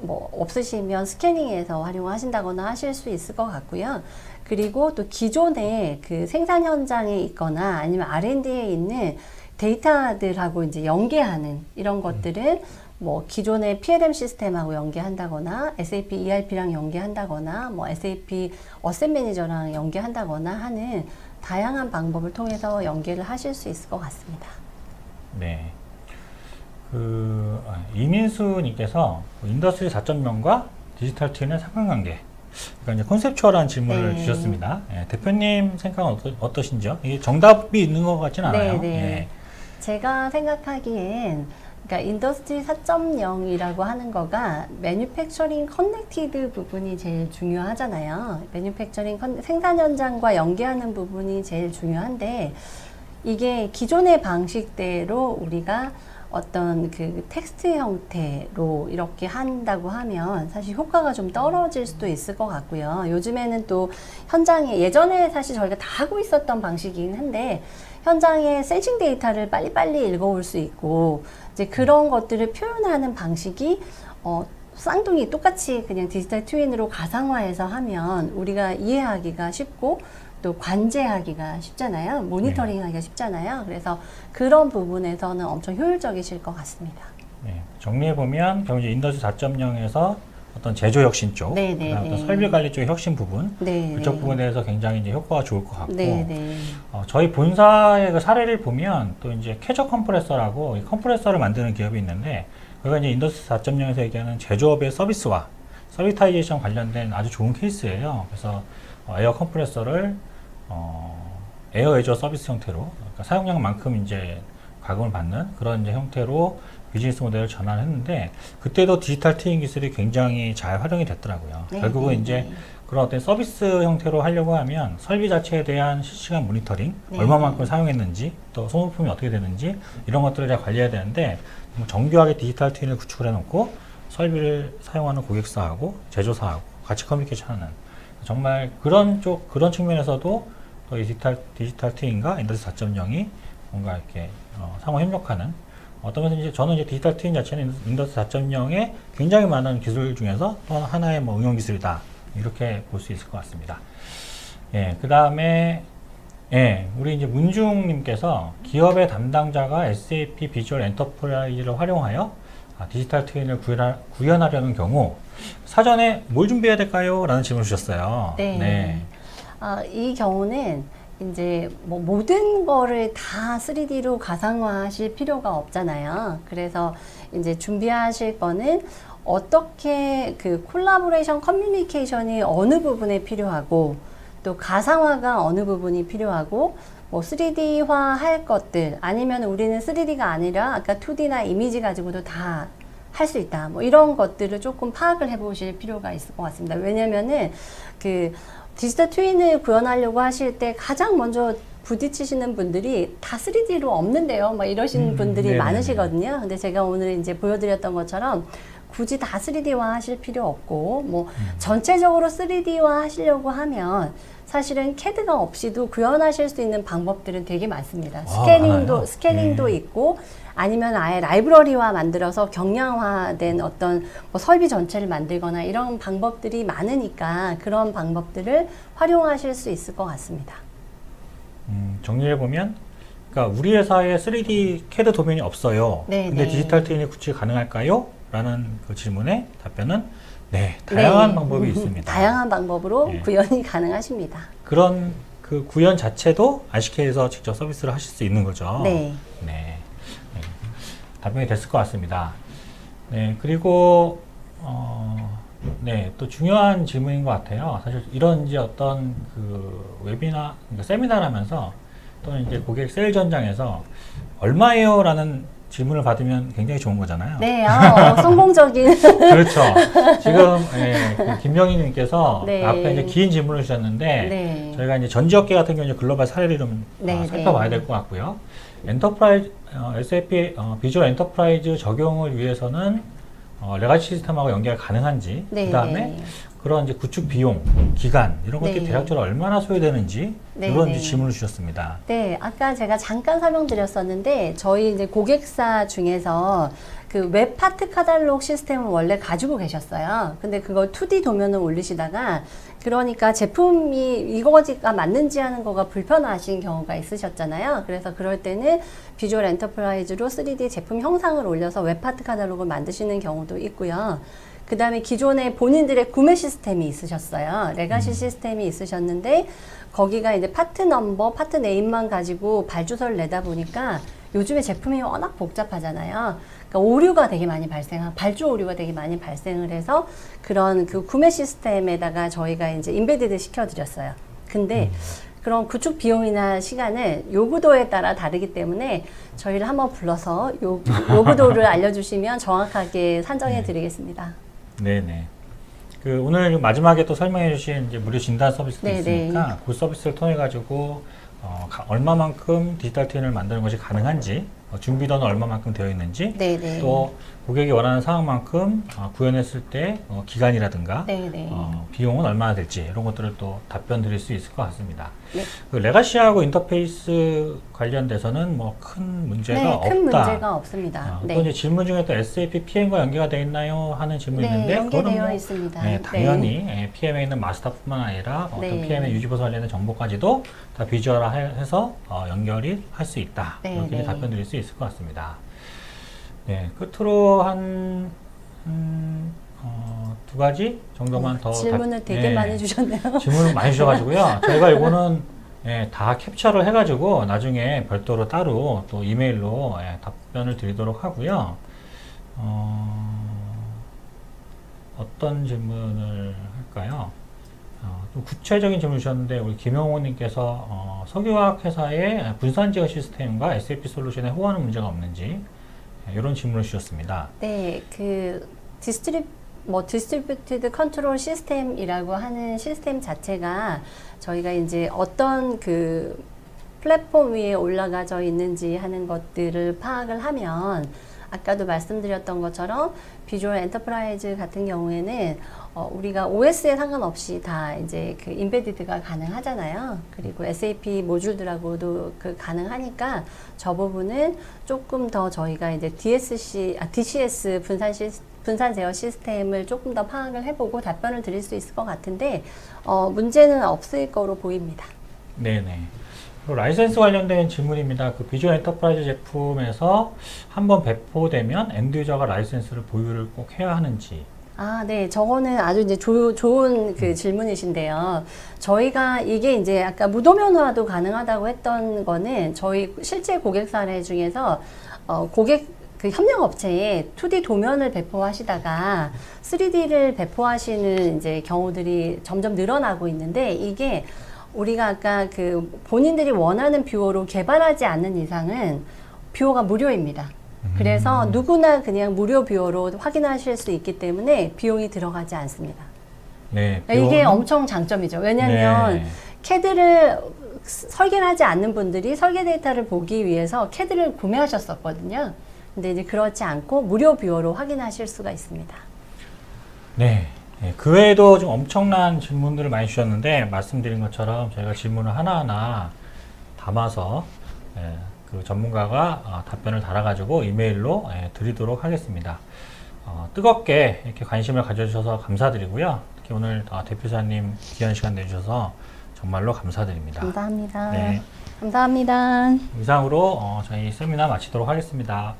뭐 없으시면 스캐닝해서 활용하신다거나 하실 수 있을 것 같고요. 그리고 또 기존의 그 생산 현장에 있거나 아니면 R&D에 있는 데이터들하고 이제 연계하는 이런 것들은 뭐 기존의 PLM 시스템하고 연계한다거나 SAP ERP랑 연계한다거나 뭐 SAP 어셋 매니저랑 연계한다거나 하는 다양한 방법을 통해서 연계를 하실 수 있을 것 같습니다. 네. 이민수님께서 인더스트리 4.0과 디지털 트윈의 상관관계. 그러니까 이제 컨셉추얼한 질문을 네. 주셨습니다. 대표님 생각은 어떠신지요? 이게 정답이 있는 것 같진 않아요. 네, 네. 제가 생각하기엔 그러니까 인더스트리 4.0이라고 하는 거가 매뉴팩처링 커넥티드 부분이 제일 중요하잖아요. 매뉴팩처링 생산 현장과 연계하는 부분이 제일 중요한데 이게 기존의 방식대로 우리가 어떤 그 텍스트 형태로 이렇게 한다고 하면 사실 효과가 좀 떨어질 수도 있을 것 같고요. 요즘에는 또 현장에 예전에 사실 저희가 다 하고 있었던 방식이긴 한데 현장에 센싱 데이터를 빨리빨리 읽어올 수 있고 이제 그런 것들을 표현하는 방식이 쌍둥이 똑같이 그냥 디지털 트윈으로 가상화해서 하면 우리가 이해하기가 쉽고 또 관제하기가 쉽잖아요. 모니터링하기가 쉽잖아요. 그래서 그런 부분에서는 엄청 효율적이실 것 같습니다. 네, 정리해보면 결국 이제 인더스트리 4.0에서 어떤 제조 혁신 쪽, 네, 네, 그다음에 어떤 네. 설비 관리 쪽의 혁신 부분, 네, 그쪽 네. 부분에 대해서 굉장히 이제 효과가 좋을 것 같고, 네, 네. 저희 본사의 그 사례를 보면 또 이제 캐저 컴프레서라고 이 컴프레서를 만드는 기업이 있는데, 그가 이제 인더스트리 4.0에서 얘기하는 제조업의 서비스와 서비타이제이션 관련된 아주 좋은 케이스예요. 그래서 에어 컴프레서를 에어 애저 서비스 형태로, 그러니까 사용량만큼 이제 가금을 받는 그런 이제 형태로 비즈니스 모델을 전환했는데 그때도 디지털 트윈 기술이 굉장히 잘 활용이 됐더라고요. 네, 결국은 네, 이제 네. 그런 어떤 서비스 형태로 하려고 하면 설비 자체에 대한 실시간 모니터링, 네, 얼마만큼 사용했는지, 또 소모품이 어떻게 되는지 이런 것들을 잘 관리해야 되는데 정교하게 디지털 트윈을 구축을 해놓고 설비를 사용하는 고객사하고 제조사하고 같이 커뮤니케이션하는 정말 그런 측면에서도 또 이 디지털 트윈과 인더스트리 4.0이 뭔가 이렇게 상호 협력하는 어떤 면에서 이제 저는 이제 디지털 트윈 자체는 인더스트리 4.0의 굉장히 많은 기술 중에서 또 하나의 뭐 응용 기술이다 이렇게 볼 수 있을 것 같습니다. 예, 그 다음에 예, 우리 이제 문중님께서 기업의 담당자가 SAP 비주얼 엔터프라이즈를 활용하여 디지털 트윈을 구현하려는 경우 사전에 뭘 준비해야 될까요? 라는 질문을 주셨어요. 네. 이 경우는 이제 뭐 모든 거를 다 3D로 가상화하실 필요가 없잖아요. 그래서 이제 준비하실 거는 어떻게 그 콜라보레이션 커뮤니케이션이 어느 부분에 필요하고 또 가상화가 어느 부분이 필요하고 뭐 3D화 할 것들 아니면 우리는 3D가 아니라 아까 2D나 이미지 가지고도 다 할 수 있다. 뭐 이런 것들을 조금 파악을 해 보실 필요가 있을 것 같습니다. 왜냐면은 그 디지털 트윈을 구현하려고 하실 때 가장 먼저 부딪히시는 분들이 다 3D로 없는데요. 막 이러시는 분들이 네네네. 많으시거든요. 근데 제가 오늘 이제 보여드렸던 것처럼 굳이 다 3D화 하실 필요 없고, 뭐, 전체적으로 3D화 하시려고 하면 사실은 CAD가 없이도 구현하실 수 있는 방법들은 되게 많습니다. 많아요. 스캐닝도 네. 있고, 아니면 아예 라이브러리화 만들어서 경량화된 어떤 뭐 설비 전체를 만들거나 이런 방법들이 많으니까 그런 방법들을 활용하실 수 있을 것 같습니다. 정리해보면, 그러니까 우리 회사에 3D CAD 도면이 없어요. 네, 근데 네. 디지털 트윈이 구축 가능할까요? 라는 그 질문의 답변은 네, 다양한 네. 방법이 있습니다. 다양한 방법으로 네. 구현이 가능하십니다. 그런 그 구현 자체도 RCK에서 직접 서비스를 하실 수 있는 거죠. 네. 네. 네. 답변이 됐을 것 같습니다. 네, 그리고 네, 또 중요한 질문인 것 같아요. 사실 이런 이제 어떤 그 웨비나, 그러니까 세미나를 하면서 또는 이제 고객 세일 전장에서 얼마예요? 라는 질문을 받으면 굉장히 좋은 거잖아요. 네, 성공적인. 그렇죠. 지금 예, 그 김명희님께서 네. 앞에 이제 긴 질문을 주셨는데 네. 저희가 이제 전 지역계 같은 경우 이제 글로벌 사례를 좀 네, 살펴봐야 네. 될 것 같고요. 엔터프라이즈 SAP 비주얼 엔터프라이즈 적용을 위해서는 레가시 시스템하고 연결 가능한지, 네, 그다음에 네. 그런 이제 구축 비용, 기간 이런 것들이 네. 대략적으로 얼마나 소요되는지 네, 이런 네. 이제 질문을 주셨습니다. 네, 아까 제가 잠깐 설명드렸었는데 저희 이제 고객사 중에서 그 웹 파트 카탈로그 시스템을 원래 가지고 계셨어요. 근데 그걸 2D 도면을 올리시다가 그러니까 제품이 이거가 맞는지 하는 거가 불편하신 경우가 있으셨잖아요. 그래서 그럴 때는 비주얼 엔터프라이즈로 3D 제품 형상을 올려서 웹 파트 카탈로그를 만드시는 경우도 있고요. 그 다음에 기존에 본인들의 구매 시스템이 있으셨어요. 레가시 시스템이 있으셨는데 거기가 이제 파트 넘버, 파트 네임만 가지고 발주서를 내다 보니까 요즘에 제품이 워낙 복잡하잖아요. 그러니까 오류가 되게 많이 발주 오류가 되게 많이 발생을 해서 그런 그 구매 시스템에다가 저희가 이제 인베디드 시켜드렸어요. 근데 그런 구축 비용이나 시간은 요구도에 따라 다르기 때문에 저희를 한번 불러서 요구도를 알려주시면 정확하게 산정해 드리겠습니다. 네네. 그 오늘 마지막에 또 설명해주신 이제 무료 진단 서비스도 네네. 있으니까 그 서비스를 통해 가지고 얼마만큼 디지털 트윈을 만드는 것이 가능한지, 준비도는 얼마만큼 되어 있는지, 네네. 또 고객이 원하는 상황만큼 구현했을 때 기간이라든가 네네. 비용은 얼마나 될지 이런 것들을 또 답변 드릴 수 있을 것 같습니다. 네. 그 레가시하고 인터페이스 관련돼서는 뭐 큰 문제가 네, 없다. 큰 문제가 없습니다. 또 이제 질문 중에 또 SAP PM과 연계가 되어 있나요? 하는 질문이 네, 있는데 연계되어 그거는 뭐 있습니다. 네, 당연히 PM에 있는 마스터뿐만 아니라 어떤 네. PM의 유지보수 관련된 정보까지도 다 비주얼화해서 연결이 할 수 있다. 네, 이렇게 네. 답변 드릴 수 있을 것 같습니다. 네, 끝으로 한 두 가지 정도만 더 질문을 되게 네, 많이 주셨네요. 질문을 많이 주셔가지고요. 저희가 이거는 다 캡처를 해가지고 나중에 별도로 따로 또 이메일로 답변을 드리도록 하고요. 어떤 질문을 할까요? 좀 구체적인 질문 주셨는데 우리 김영호님께서 석유화학 회사의 분산 제어 시스템과 SAP 솔루션에 호환하는 문제가 없는지 이런 질문을 주셨습니다. 네, 그 디스트리뷰티드 컨트롤 시스템이라고 하는 시스템 자체가 저희가 이제 어떤 그 플랫폼 위에 올라가져 있는지 하는 것들을 파악을 하면 아까도 말씀드렸던 것처럼 비주얼 엔터프라이즈 같은 경우에는 우리가 OS에 상관없이 다 이제 그 인베디드가 가능하잖아요. 그리고 SAP 모듈들하고도 그 가능하니까 저 부분은 조금 더 저희가 이제 DCS 분산 제어 시스템을 조금 더 파악을 해보고 답변을 드릴 수 있을 것 같은데 문제는 없을 거로 보입니다. 네네. 그리고 라이센스 관련된 질문입니다. 그 비주얼 엔터프라이즈 제품에서 한번 배포되면 엔드 유저가 라이센스를 보유를 꼭 해야 하는지. 아, 네. 저거는 아주 이제 좋은 그 질문이신데요. 저희가 이게 이제 아까 무도면화도 가능하다고 했던 거는 저희 실제 고객 사례 중에서 고객 그 협력업체에 2D 도면을 배포하시다가 3D를 배포하시는 이제 경우들이 점점 늘어나고 있는데 이게 우리가 아까 그 본인들이 원하는 뷰어로 개발하지 않는 이상은 뷰어가 무료입니다. 그래서 누구나 그냥 무료 뷰어로 확인하실 수 있기 때문에 비용이 들어가지 않습니다. 네, 이게 비용은- 엄청 장점이죠. 왜냐하면 네. CAD를 설계를 하지 않는 분들이 설계 데이터를 보기 위해서 CAD를 구매하셨었거든요. 근데 이제 그렇지 않고 무료 뷰어로 확인하실 수가 있습니다. 네. 네, 그 외에도 좀 엄청난 질문들을 많이 주셨는데 말씀드린 것처럼 저희가 질문을 하나하나 담아서 그 전문가가 답변을 달아가지고 이메일로 드리도록 하겠습니다. 뜨겁게 이렇게 관심을 가져주셔서 감사드리고요. 특히 오늘 대표사님 귀한 시간 내주셔서 정말로 감사드립니다. 감사합니다. 네. 감사합니다. 이상으로 저희 세미나 마치도록 하겠습니다.